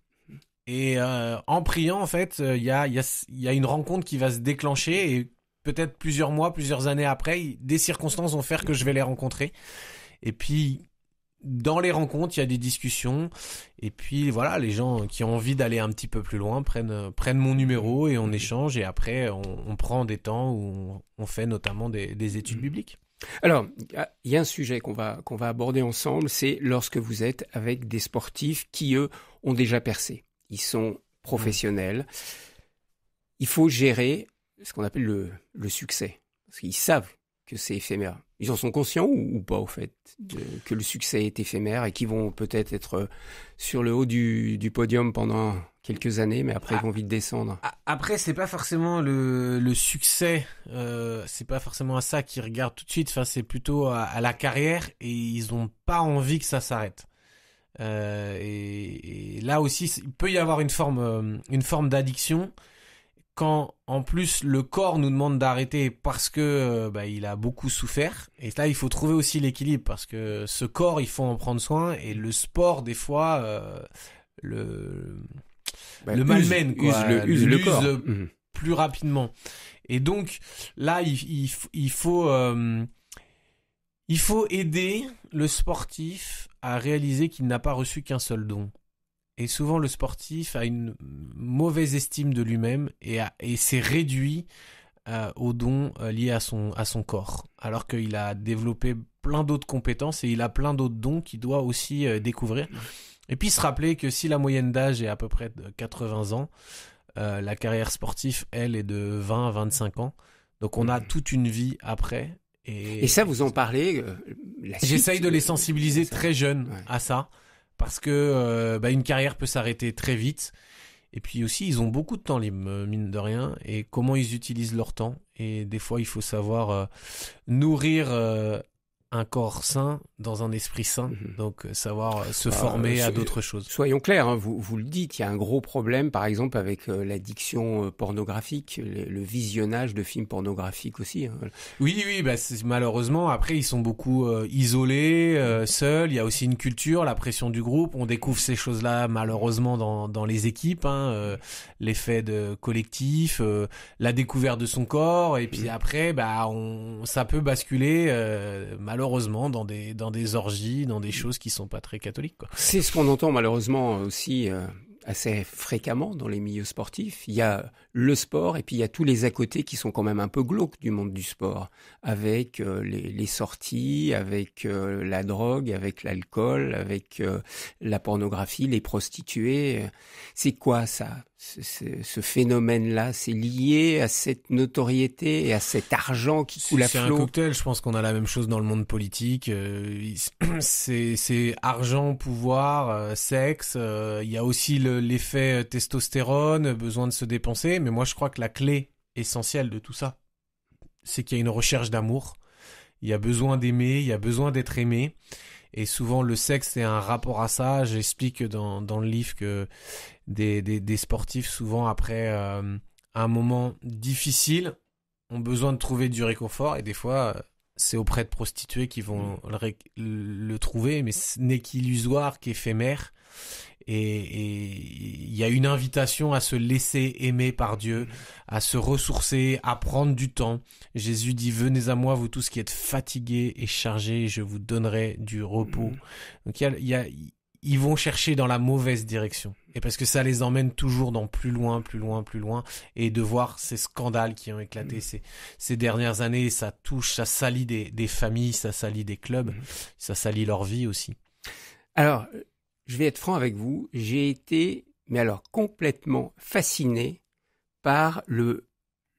Speaker 2: Et en priant en fait, il y a une rencontre qui va se déclencher et peut-être plusieurs mois, plusieurs années après, des circonstances vont faire que je vais les rencontrer. Et puis dans les rencontres, il y a des discussions. Et puis voilà, les gens qui ont envie d'aller un petit peu plus loin prennent mon numéro et on échange. Et après, on prend des temps où on fait notamment des études bibliques.
Speaker 1: Alors, il y a un sujet qu'on va aborder ensemble, c'est lorsque vous êtes avec des sportifs qui, eux, ont déjà percé. Ils sont professionnels. Il faut gérer ce qu'on appelle le succès. Parce qu'ils savent que c'est éphémère. Ils en sont conscients ou pas, au fait, que le succès est éphémère et qu'ils vont peut-être être sur le haut du podium pendant quelques années, mais après ils vont vite descendre.
Speaker 2: Après, c'est pas forcément le succès, c'est pas forcément à ça qu'ils regardent tout de suite. Enfin, c'est plutôt à la carrière et ils ont pas envie que ça s'arrête. Et là aussi, il peut y avoir une forme d'addiction. quand en plus le corps nous demande d'arrêter parce que il a beaucoup souffert. Et là, il faut trouver aussi l'équilibre parce que ce corps, il faut en prendre soin. Et le sport, des fois, le malmène, quoi.
Speaker 1: Use le corps.
Speaker 2: Plus rapidement. Et donc là, il faut aider le sportif à réaliser qu'il n'a pas reçu qu'un seul don. Et souvent, le sportif a une mauvaise estime de lui-même et s'est réduit aux dons liés à son corps. Alors qu'il a développé plein d'autres compétences et il a plein d'autres dons qu'il doit aussi découvrir. Et puis se rappeler que si la moyenne d'âge est à peu près de 80 ans, la carrière sportive, elle, est de 20 à 25 ans. Donc on a toute une vie après. Et
Speaker 1: ça, vous en parlez
Speaker 2: j'essaye de les sensibiliser très jeunes à ça. Parce que une carrière peut s'arrêter très vite. Et puis aussi, ils ont beaucoup de temps libre, mine de rien. Et comment ils utilisent leur temps. Et des fois, il faut savoir nourrir un corps sain dans un esprit sain. Donc, savoir se former à d'autres choses.
Speaker 1: Soyons clairs, hein, vous le dites, il y a un gros problème, par exemple, avec l'addiction pornographique, le visionnage de films pornographiques aussi. Hein.
Speaker 2: Oui, malheureusement, après, ils sont beaucoup isolés, seuls. Il y a aussi une culture, la pression du groupe. On découvre ces choses-là, malheureusement, dans les équipes. L'effet de collectif, la découverte de son corps. Et puis après, ça peut basculer, malheureusement, dans des orgies, dans des choses qui sont pas très catholiques, quoi.
Speaker 1: C'est ce qu'on entend malheureusement aussi assez fréquemment dans les milieux sportifs. Il y a le sport et puis il y a tous les à côté qui sont quand même un peu glauques du monde du sport, avec les sorties, avec la drogue, avec l'alcool, avec la pornographie, les prostituées. C'est quoi ça, ce phénomène-là? C'est lié à cette notoriété et à cet argent qui coule à flot?
Speaker 2: C'est un cocktail, je pense qu'on a la même chose dans le monde politique. C'est argent, pouvoir, sexe. Il y a aussi l'effet testostérone, besoin de se dépenser. Mais moi, je crois que la clé essentielle de tout ça, c'est qu'il y a une recherche d'amour. Il y a besoin d'aimer, il y a besoin d'être aimé. Et souvent, le sexe est un rapport à ça. J'explique dans le livre que des sportifs, souvent, après un moment difficile, ont besoin de trouver du réconfort. Et des fois, c'est auprès de prostituées qui vont le trouver. Mais ce n'est qu'illusoire, qu'éphémère. Et il y a une invitation à se laisser aimer par Dieu, à se ressourcer, à prendre du temps. Jésus dit: venez à moi, vous tous qui êtes fatigués et chargés, je vous donnerai du repos. Donc ils vont chercher dans la mauvaise direction. Et parce que ça les emmène toujours dans plus loin. Et de voir ces scandales qui ont éclaté ces dernières années, ça salit des familles, ça salit des clubs, ça salit leur vie aussi.
Speaker 1: Alors, je vais être franc avec vous, j'ai été, mais alors complètement fasciné par le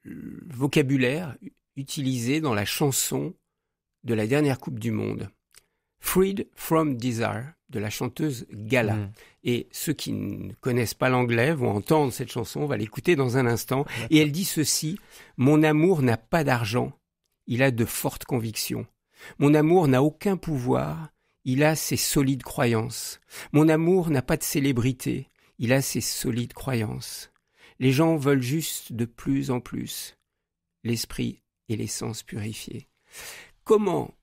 Speaker 1: vocabulaire utilisé dans la chanson de la dernière Coupe du Monde. Freed from Desire, de la chanteuse Gala. Et ceux qui ne connaissent pas l'anglais vont entendre cette chanson, on va l'écouter dans un instant. Et elle dit ceci: mon amour n'a pas d'argent, il a de fortes convictions. Mon amour n'a aucun pouvoir, il a ses solides croyances. Mon amour n'a pas de célébrité, il a ses solides croyances. Les gens veulent juste de plus en plus l'esprit et les sens purifiés. Comment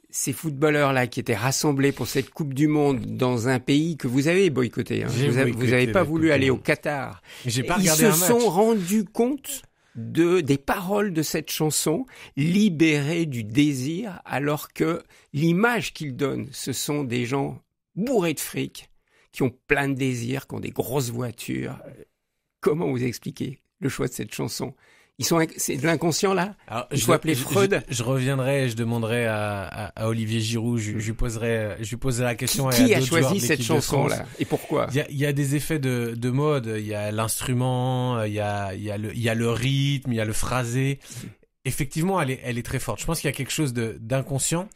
Speaker 1: ces footballeurs-là qui étaient rassemblés pour cette Coupe du Monde dans un pays que vous avez boycotté, hein, vous n'avez pas voulu aller au Qatar, ils se sont rendus compte des paroles de cette chanson, libérés du désir, alors que l'image qu'ils donnent, ce sont des gens bourrés de fric, qui ont plein de désirs, qui ont des grosses voitures. Comment vous expliquez le choix de cette chanson? C'est de l'inconscient là. Alors, il faut appeler Freud.
Speaker 2: Je reviendrai, je demanderai à Olivier Giroud, je lui poserai la question.
Speaker 1: Qui a choisi cette chanson là et pourquoi?
Speaker 2: Il y a des effets de mode. Il y a l'instrument, il y a le rythme, il y a le phrasé. Effectivement, elle est très forte. Je pense qu'il y a quelque chose d'inconscient.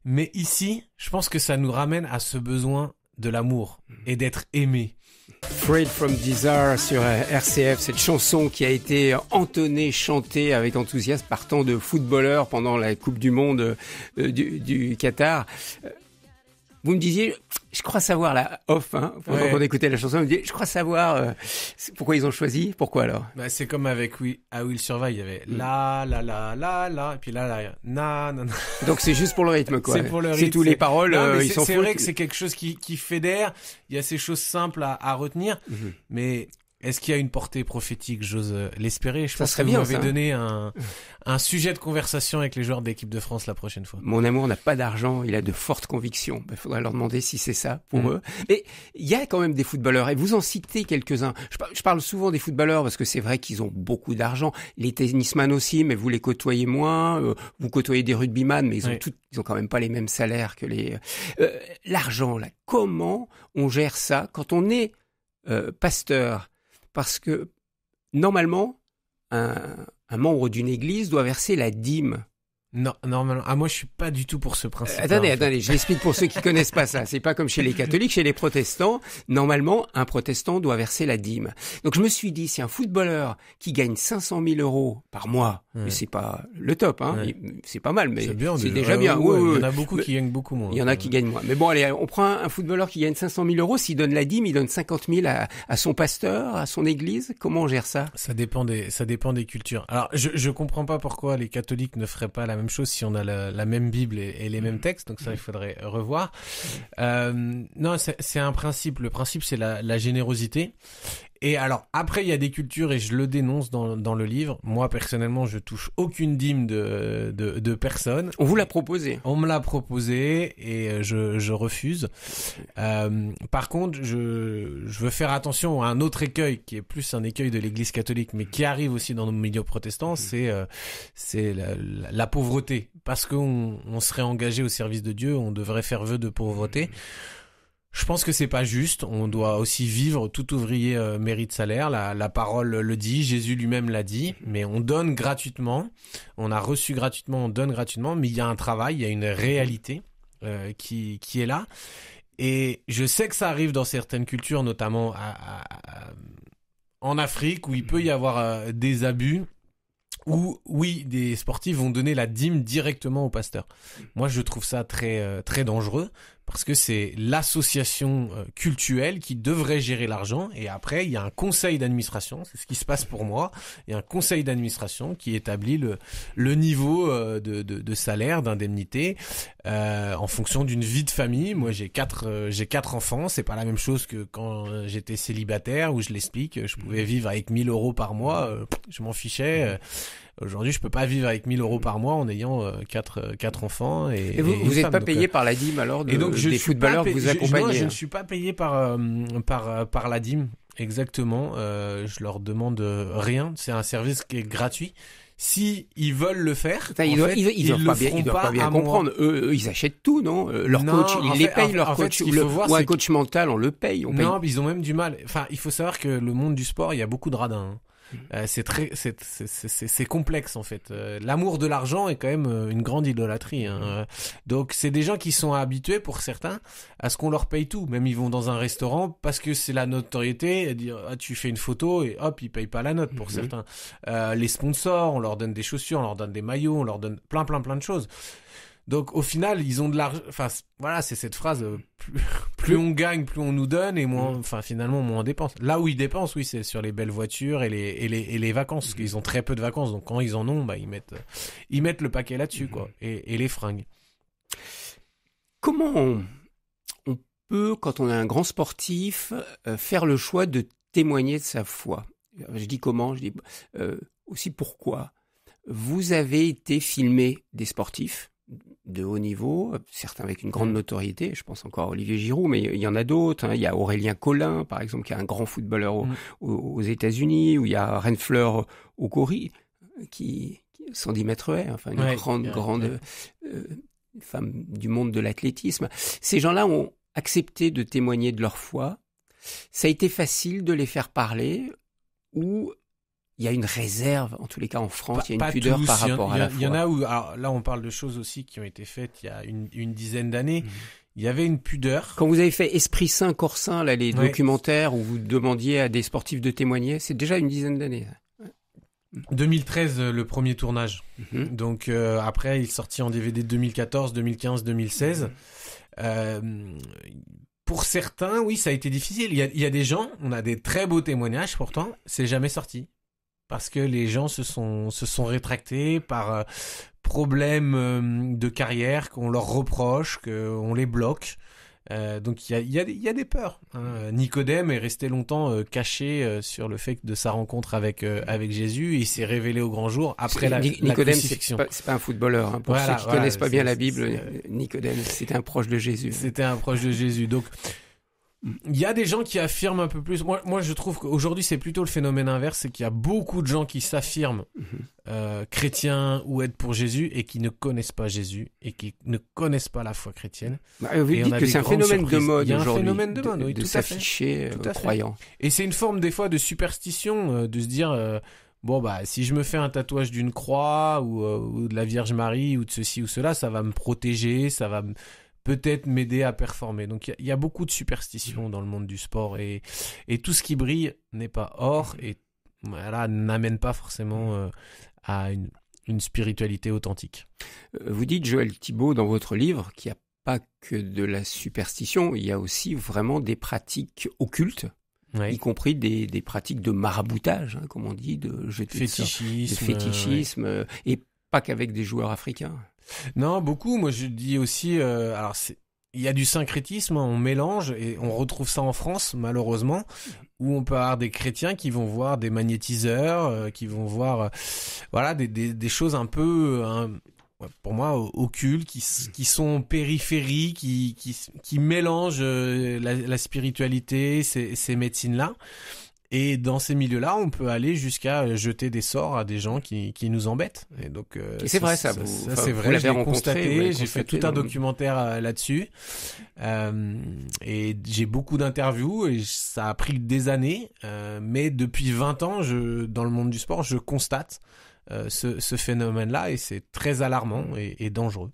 Speaker 2: Mais ici, je pense que ça nous ramène à ce besoin de l'amour et d'être aimé.
Speaker 1: Freed from Desire sur RCF, cette chanson qui a été entonnée, chantée avec enthousiasme par tant de footballeurs pendant la Coupe du Monde du Qatar. Vous me disiez, je crois savoir la off, pendant qu'on écoutait la chanson, vous me disiez, je crois savoir pourquoi ils ont choisi. Pourquoi alors?
Speaker 2: C'est comme avec à Will Survive, il y avait la, et puis là, na.
Speaker 1: Donc c'est juste pour le rythme, quoi.
Speaker 2: C'est pour le rythme.
Speaker 1: C'est tous les paroles, ils s'en foutent.
Speaker 2: C'est vrai que c'est quelque chose qui fédère. Il y a ces choses simples à retenir, mais est-ce qu'il y a une portée prophétique? J'ose l'espérer. Je pense que vous m'avez donné un sujet de conversation avec les joueurs de l'équipe de France la prochaine fois.
Speaker 1: Mon amour n'a pas d'argent, il a de fortes convictions. Il faudrait leur demander si c'est ça pour eux. Mais il y a quand même des footballeurs, et vous en citez quelques-uns. Je parle souvent des footballeurs parce que c'est vrai qu'ils ont beaucoup d'argent. Les tennisman aussi, mais vous les côtoyez moins. Vous côtoyez des rugbyman, mais ils ont quand même pas les mêmes salaires que les... L'argent, là, comment on gère ça quand on est pasteur? Parce que, normalement, un membre d'une église doit verser la dîme.
Speaker 2: Non, normalement. Moi, je suis pas du tout pour ce principe.
Speaker 1: Attendez, je l'explique pour ceux qui connaissent pas ça. C'est pas comme chez les catholiques, chez les protestants. Normalement, un protestant doit verser la dîme. Donc, je me suis dit, si un footballeur qui gagne 500 000 € par mois, mais c'est pas le top, c'est pas mal, mais c'est déjà bien.
Speaker 2: Il y en a beaucoup qui gagnent beaucoup moins.
Speaker 1: Il y en a qui gagnent moins. Mais bon, allez, on prend un footballeur qui gagne 500 000 €. S'il donne la dîme, il donne 50 000 à son pasteur, à son église. Comment on gère ça?
Speaker 2: Ça dépend des cultures. Alors, je comprends pas pourquoi les catholiques ne feraient pas la même chose si on a la même Bible et les mêmes textes. Donc ça, il faudrait revoir. Non, c'est un principe. Le principe, c'est la générosité. Et alors, après, il y a des cultures, et je le dénonce dans le livre. Moi, personnellement, je touche aucune dîme de personne.
Speaker 1: On vous l'a proposé.
Speaker 2: On me l'a proposé, et je refuse. Par contre, je veux faire attention à un autre écueil, qui est plus un écueil de l'Église catholique, mais qui arrive aussi dans nos milieux protestants, c'est la pauvreté. Parce qu'on serait engagé au service de Dieu, on devrait faire vœu de pauvreté. Je pense que c'est pas juste. On doit aussi vivre. Tout ouvrier mérite salaire. La parole le dit. Jésus lui-même l'a dit. Mais on donne gratuitement. On a reçu gratuitement. On donne gratuitement. Mais il y a un travail. Il y a une réalité qui est là. Et je sais que ça arrive dans certaines cultures, notamment en Afrique, où il peut y avoir des abus. Où, oui, des sportifs vont donner la dîme directement au pasteur. Moi, je trouve ça très, très dangereux, parce que c'est l'association cultuelle qui devrait gérer l'argent, et après, il y a un conseil d'administration, c'est ce qui se passe pour moi, il y a un conseil d'administration qui établit le niveau de salaire, d'indemnité, en fonction d'une vie de famille. Moi, j'ai quatre enfants, c'est pas la même chose que quand j'étais célibataire, où je l'explique, je pouvais vivre avec 1 000 € par mois, je m'en fichais. Aujourd'hui, je peux pas vivre avec 1 000 € par mois en ayant quatre enfants et
Speaker 1: vous n'êtes pas payé par la dîme alors des footballeurs que vous accompagnez?
Speaker 2: Non, je ne suis pas payé par la dîme, exactement. Je leur demande rien. C'est un service qui est gratuit. Si ils veulent le faire,
Speaker 1: ils doivent pas bien comprendre. Eux, ils achètent tout, non? Leur coach, ils les payent, leur coach, ou un coach mental, on le paye.
Speaker 2: Non, ils ont même du mal. Enfin, il faut savoir que le monde du sport, il y a beaucoup de radins. C'est complexe en fait. L'amour de l'argent est quand même une grande idolâtrie. Donc c'est des gens qui sont habitués, pour certains, à ce qu'on leur paye tout. Même ils vont dans un restaurant parce que c'est la notoriété, dire tu fais une photo et hop, ils payent pas la note pour certains. Les sponsors, on leur donne des chaussures, on leur donne des maillots, on leur donne plein de choses. Donc au final, ils ont de l'argent. Enfin voilà, c'est cette phrase plus on gagne, plus on nous donne, et moins. Enfin finalement, moins on dépense. Là où ils dépensent, oui, c'est sur les belles voitures et les vacances, parce qu'ils ont très peu de vacances. Donc quand ils en ont, ils mettent le paquet là-dessus, quoi, et les fringues.
Speaker 1: Comment on peut, quand on est un grand sportif, faire le choix de témoigner de sa foi? Je dis comment, je dis aussi pourquoi. Vous avez été filmer des sportifs de haut niveau, certains avec une grande notoriété, je pense encore à Olivier Giroud, mais il y en a d'autres. Il y a Aurélien Collin, par exemple, qui est un grand footballeur aux États-Unis, ou il y a Renfleur Okori, qui 110 mètres haies, enfin une grande femme du monde de l'athlétisme. Ces gens-là ont accepté de témoigner de leur foi. Ça a été facile de les faire parler, ou il y a une réserve, en tous les cas en France, il y a une pudeur par rapport à la foi.
Speaker 2: Il y en a où, alors là on parle de choses aussi qui ont été faites il y a une dizaine d'années. Il y avait une pudeur.
Speaker 1: Quand vous avez fait Esprit Saint, Corps Saint, là, les documentaires où vous demandiez à des sportifs de témoigner, c'est déjà une dizaine d'années.
Speaker 2: 2013, le premier tournage. Donc après, il est sorti en DVD 2014, 2015, 2016. Pour certains, oui, ça a été difficile. Il y a des gens, on a des très beaux témoignages, pourtant, c'est jamais sorti. Parce que les gens se sont rétractés par problèmes de carrière qu'on leur reproche, qu'on les bloque. Donc il y a des peurs. Hein. Nicodème est resté longtemps caché sur le fait de sa rencontre avec Jésus. Il s'est révélé au grand jour après la crucifixion.
Speaker 1: C'est pas un footballeur. Hein. Pour ceux qui connaissent pas bien la Bible, Nicodème, c'était un proche de Jésus.
Speaker 2: C'était un proche de Jésus. Donc il y a des gens qui affirment un peu plus. Moi, je trouve qu'aujourd'hui, c'est plutôt le phénomène inverse, c'est qu'il y a beaucoup de gens qui s'affirment chrétiens ou aident pour Jésus et qui ne connaissent pas Jésus et qui ne connaissent pas la foi chrétienne.
Speaker 1: Vous dites que c'est un phénomène de mode aujourd'hui. Il y a un
Speaker 2: phénomène de mode, oui,
Speaker 1: de s'afficher croyant.
Speaker 2: Et c'est une forme des fois de superstition, de se dire bon bah si je me fais un tatouage d'une croix ou de la Vierge Marie ou de ceci ou cela, ça va me protéger, ça va peut-être m'aider à performer. Donc il y a beaucoup de superstitions dans le monde du sport et tout ce qui brille n'est pas or et voilà, n'amène pas forcément à une spiritualité authentique.
Speaker 1: Vous dites, Joël Thibaut, dans votre livre, qu'il n'y a pas que de la superstition, il y a aussi vraiment des pratiques occultes, y compris des pratiques de maraboutage, hein, comme on dit, de fétichisme, et pas qu'avec des joueurs africains.
Speaker 2: Non, beaucoup. Moi, je dis aussi, il y a du syncrétisme, on mélange et on retrouve ça en France, malheureusement, où on peut avoir des chrétiens qui vont voir des magnétiseurs, qui vont voir, des choses un peu, pour moi, occultes, qui sont périphériques, qui mélangent la spiritualité, ces médecines-là. Et dans ces milieux-là, on peut aller jusqu'à jeter des sorts à des gens qui nous embêtent. Et donc,
Speaker 1: c'est vrai ça.
Speaker 2: C'est vrai. J'ai constaté. J'ai fait tout un documentaire là-dessus. Et j'ai beaucoup d'interviews et ça a pris des années. Mais depuis 20 ans, dans le monde du sport, je constate ce phénomène-là et c'est très alarmant et dangereux.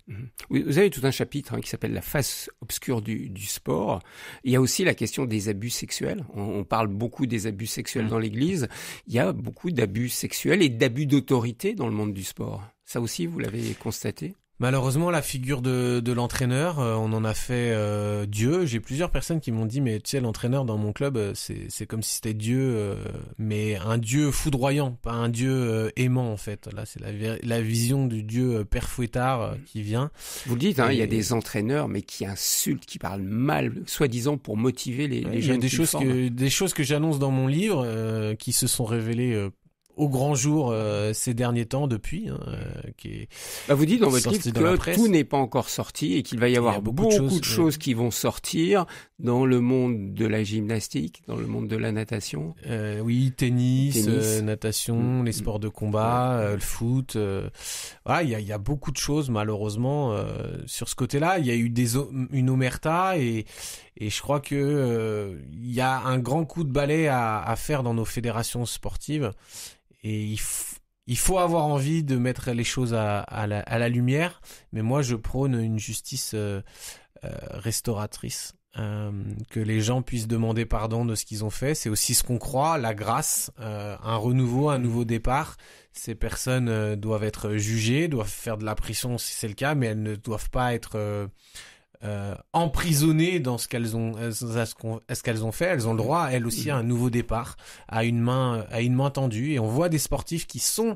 Speaker 1: Oui, vous avez tout un chapitre qui s'appelle la face obscure du sport. Il y a aussi la question des abus sexuels. On parle beaucoup des abus sexuels dans l'Église. Il y a beaucoup d'abus sexuels et d'abus d'autorité dans le monde du sport. Ça aussi, vous l'avez constaté ?
Speaker 2: Malheureusement, la figure de l'entraîneur, on en a fait Dieu. J'ai plusieurs personnes qui m'ont dit, mais tu sais, l'entraîneur dans mon club, c'est comme si c'était Dieu, mais un Dieu foudroyant, pas un Dieu aimant en fait. Là, c'est la vision du Dieu père fouettard qui vient.
Speaker 1: Vous le dites, il y a des entraîneurs, mais qui insultent, qui parlent mal, soi-disant pour motiver les jeunes.
Speaker 2: Il y a des choses que j'annonce dans mon livre qui se sont révélées au grand jour ces derniers temps depuis.
Speaker 1: Vous dites dans votre livre que tout n'est pas encore sorti et qu'il va y avoir beaucoup de choses qui vont sortir dans le monde de la gymnastique, dans le monde de la natation.
Speaker 2: Oui, tennis. Natation, les sports de combat, le foot. Il y a beaucoup de choses malheureusement sur ce côté-là. Il y a eu une omerta et je crois que il y a un grand coup de balai à faire dans nos fédérations sportives. Et il faut avoir envie de mettre les choses à la lumière, mais moi je prône une justice restauratrice, que les gens puissent demander pardon de ce qu'ils ont fait. C'est aussi ce qu'on croit, la grâce, un renouveau, un nouveau départ. Ces personnes doivent être jugées, doivent faire de la prison si c'est le cas, mais elles ne doivent pas être emprisonnées dans ce qu'elles ont fait. Elles ont le droit, elles aussi, à un nouveau départ, à une main tendue. Et on voit des sportifs qui sont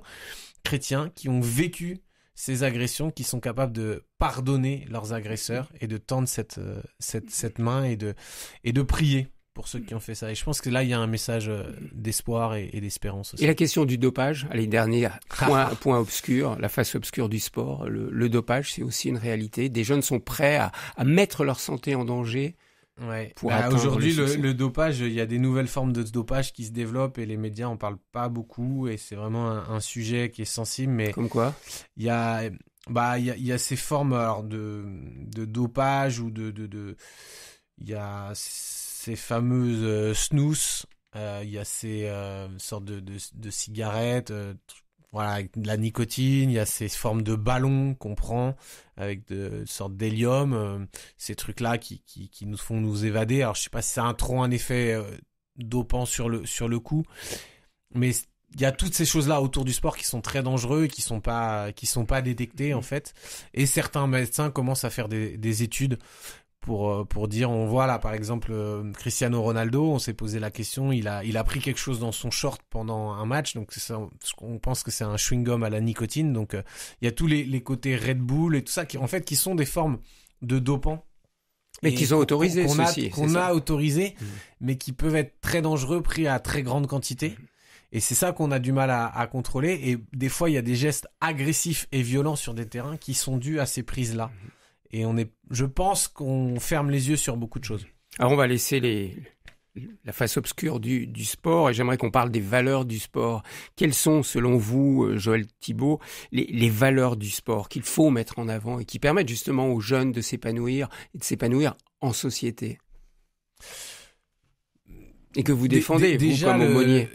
Speaker 2: chrétiens, qui ont vécu ces agressions, qui sont capables de pardonner leurs agresseurs et de tendre cette main et de prier pour ceux qui ont fait ça. Et je pense que là, il y a un message d'espoir et d'espérance aussi.
Speaker 1: Et la question du dopage, allez, dernier point obscur, la face obscure du sport. Le dopage, c'est aussi une réalité. Des jeunes sont prêts à mettre leur santé en danger. Pour
Speaker 2: aujourd'hui, le dopage, il y a des nouvelles formes de dopage qui se développent et les médias en parlent pas beaucoup et c'est vraiment un sujet qui est sensible. Mais
Speaker 1: comme quoi,
Speaker 2: il y a ces formes de dopage ou il y a ces fameuses snus, il y a ces sortes de cigarettes, avec de la nicotine, il y a ces formes de ballons qu'on prend avec de sortes d'hélium, ces trucs-là qui nous font nous évader. Alors je sais pas si ça a trop un effet dopant sur le coup, mais il y a toutes ces choses-là autour du sport qui sont très dangereux, qui sont pas détectées en fait. Et certains médecins commencent à faire des études pour dire, on voit là par exemple Cristiano Ronaldo, on s'est posé la question, il a pris quelque chose dans son short pendant un match, donc c'est ça, on pense que c'est un chewing-gum à la nicotine, donc il y a tous les côtés Red Bull et tout ça qui sont des formes de dopants.
Speaker 1: Mais qu'ils ont autorisé,
Speaker 2: qu'on a autorisé, mais qui peuvent être très dangereux pris à très grande quantité. Et c'est ça qu'on a du mal à contrôler. Et des fois, il y a des gestes agressifs et violents sur des terrains qui sont dus à ces prises-là. Et je pense qu'on ferme les yeux sur beaucoup de choses.
Speaker 1: Alors, on va laisser la face obscure du sport et j'aimerais qu'on parle des valeurs du sport. Quelles sont, selon vous, Joël Thibaut, les valeurs du sport qu'il faut mettre en avant et qui permettent justement aux jeunes de s'épanouir et de s'épanouir en société? Et que vous défendez, vous, comme aumônier.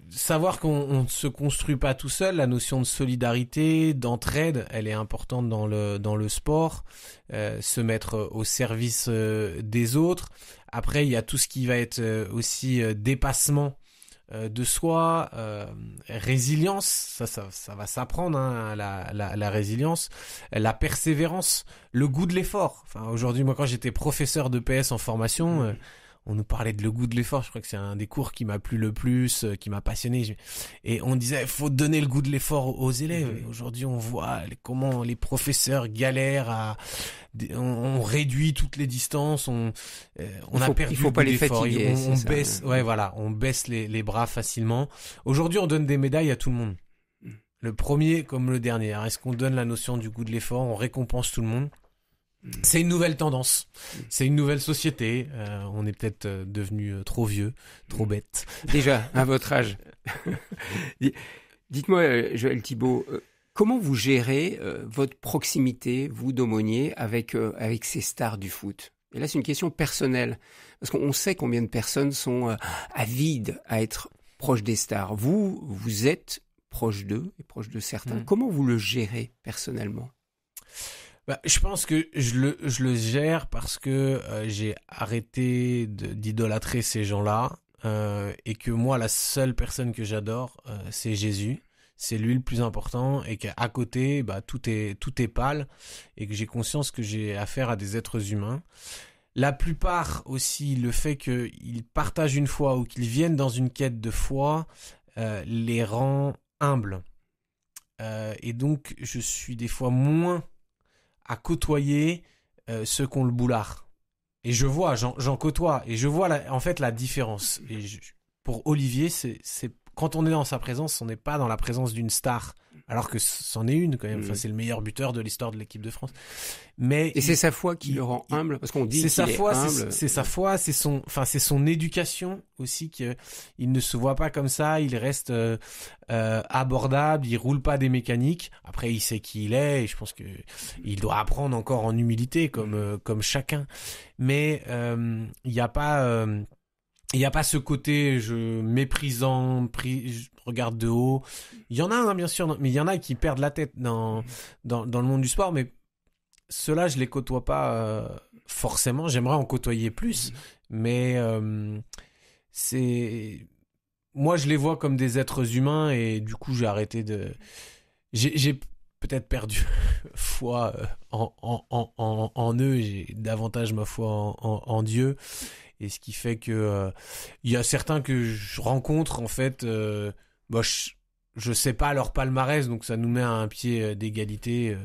Speaker 2: Savoir qu'on ne se construit pas tout seul, la notion de solidarité, d'entraide, elle est importante dans le sport, se mettre au service des autres. Après, il y a tout ce qui va être aussi dépassement de soi, résilience, ça va s'apprendre, hein, la résilience, la persévérance, le goût de l'effort. Enfin, aujourd'hui, moi, quand j'étais professeur de PS en formation, on nous parlait de le goût de l'effort. Je crois que c'est un des cours qui m'a plu le plus, qui m'a passionné. Et on disait, faut donner le goût de l'effort aux élèves. Et aujourd'hui, on voit comment les professeurs galèrent on réduit toutes les distances, on a perdu
Speaker 1: il faut pas les fatiguer.
Speaker 2: On baisse les bras facilement. Aujourd'hui, on donne des médailles à tout le monde. Le premier comme le dernier. Alors, est-ce qu'on donne la notion du goût de l'effort? On récompense tout le monde? C'est une nouvelle tendance, c'est une nouvelle société. On est peut-être devenu trop vieux, trop bête.
Speaker 1: Déjà, à votre âge. Dites-moi, Joël Thibaut, comment vous gérez votre proximité, vous d'aumônier, avec ces stars du foot? Et là, c'est une question personnelle, parce qu'on sait combien de personnes sont avides à être proches des stars. Vous êtes proche d'eux et proche de certains. Comment vous le gérez personnellement?
Speaker 2: Je pense que je le gère parce que j'ai arrêté d'idolâtrer ces gens-là et que moi, la seule personne que j'adore, c'est Jésus. C'est lui le plus important et qu'à côté, tout est pâle et que j'ai conscience que j'ai affaire à des êtres humains. La plupart aussi, le fait qu'ils partagent une foi ou qu'ils viennent dans une quête de foi les rend humbles. Et donc, je suis des fois moins à côtoyer ceux qui ont le boulard. Et je vois, j'en côtoie, et je vois la différence. Et pour Olivier, c'est quand on est dans sa présence, on n'est pas dans la présence d'une star, alors que c'en est une quand même. Enfin, c'est le meilleur buteur de l'histoire de l'équipe de France. Et
Speaker 1: c'est sa foi qui le rend humble, parce qu'on dit qu'il est humble.
Speaker 2: C'est sa foi, c'est son éducation aussi, qu'il ne se voit pas comme ça, il reste abordable, il roule pas des mécaniques. Après, il sait qui il est, et je pense que il doit apprendre encore en humilité comme chacun. Mais il y a pas ce côté méprisant, je regarde de haut. Il y en a, bien sûr, mais il y en a qui perdent la tête dans le monde du sport, mais ceux-là, je les côtoie pas forcément. J'aimerais en côtoyer plus, mais moi, je les vois comme des êtres humains et du coup, j'ai arrêté j'ai peut-être perdu foi en eux. J'ai davantage ma foi en Dieu. Et ce qui fait que il y a certains que je rencontre, en fait, je sais pas leur palmarès, donc ça nous met à un pied d'égalité.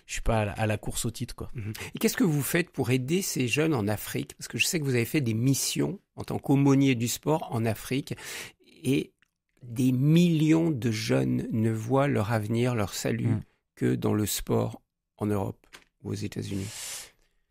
Speaker 2: Je suis pas à la course au titre, quoi.
Speaker 1: Et qu'est-ce que vous faites pour aider ces jeunes en Afrique? Parce que je sais que vous avez fait des missions en tant qu'aumônier du sport en Afrique, et des millions de jeunes ne voient leur avenir, leur salut que dans le sport en Europe ou aux États-Unis.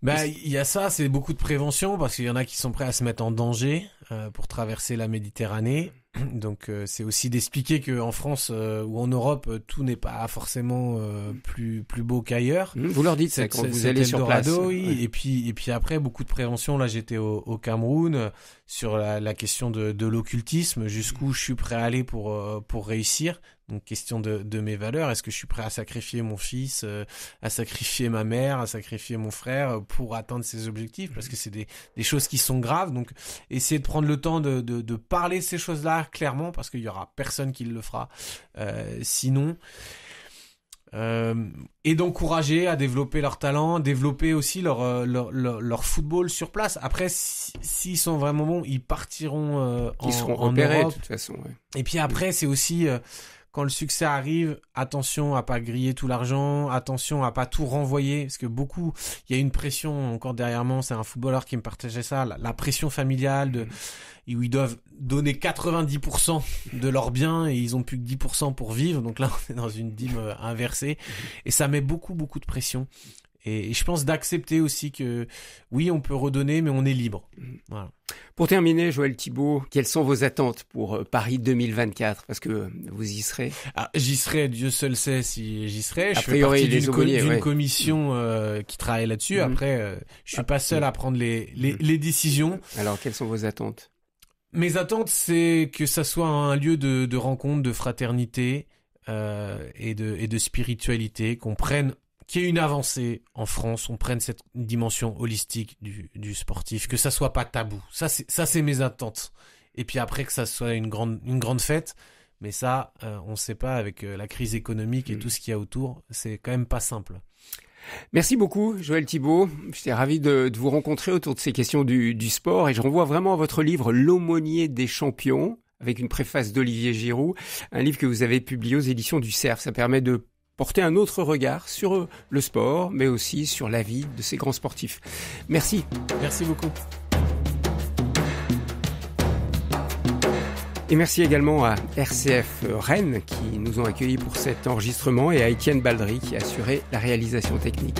Speaker 2: Il y a ça, c'est beaucoup de prévention, parce qu'il y en a qui sont prêts à se mettre en danger pour traverser la Méditerranée. Donc c'est aussi d'expliquer que en France ou en Europe, tout n'est pas forcément plus beau qu'ailleurs.
Speaker 1: Vous leur dites ça quand vous allez sur place.
Speaker 2: Oui. Ouais. Et puis après, beaucoup de prévention. Là, j'étais au Cameroun sur la question de l'occultisme. Jusqu'où je suis prêt à aller pour réussir. Donc, question de mes valeurs. Est-ce que je suis prêt à sacrifier mon fils, à sacrifier ma mère, à sacrifier mon frère pour atteindre ces objectifs? Parce que c'est des choses qui sont graves. Donc, essayer de prendre le temps de parler de ces choses-là clairement, parce qu'il y aura personne qui le fera sinon. et d'encourager à développer leur talent, développer aussi leur football sur place. Après, s'ils sont vraiment bons, ils partiront
Speaker 1: ils seront
Speaker 2: en
Speaker 1: repérés
Speaker 2: Europe.
Speaker 1: de toute façon. Ouais.
Speaker 2: Et puis après, c'est aussi quand le succès arrive, attention à pas griller tout l'argent, attention à pas tout renvoyer, parce que il y a une pression encore derrière moi. C'est un footballeur qui me partageait ça, la pression familiale où ils doivent donner 90% de leurs biens et ils ont plus que 10% pour vivre. Donc là, on est dans une dîme inversée et ça met beaucoup de pression. Et je pense d'accepter aussi que oui, on peut redonner, mais on est libre. Voilà.
Speaker 1: Pour terminer, Joël Thibaut, quelles sont vos attentes pour Paris 2024 ? Parce que vous y serez.
Speaker 2: Ah, j'y serai, Dieu seul sait si j'y serai.
Speaker 1: A priori,
Speaker 2: je fais partie d'une commission qui travaille là-dessus. Après, je suis pas seul à prendre les décisions.
Speaker 1: Alors, quelles sont vos attentes ?
Speaker 2: Mes attentes, c'est que ça soit un lieu de rencontre, de fraternité et de spiritualité, qu'il y ait une avancée en France, on prenne cette dimension holistique du sportif, que ça soit pas tabou. Ça c'est mes attentes. Et puis après que ça soit une grande fête, mais ça on sait pas avec la crise économique et tout ce qu'il y a autour, c'est quand même pas simple.
Speaker 1: Merci beaucoup, Joël Thibaut. J'étais ravi de vous rencontrer autour de ces questions du sport et je renvoie vraiment à votre livre L'aumônier des champions, avec une préface d'Olivier Giroud, un livre que vous avez publié aux éditions du Cerf. Ça permet de porter un autre regard sur le sport, mais aussi sur la vie de ces grands sportifs. Merci.
Speaker 2: Merci beaucoup.
Speaker 1: Et merci également à RCF Rennes qui nous ont accueillis pour cet enregistrement et à Étienne Baldry qui a assuré la réalisation technique.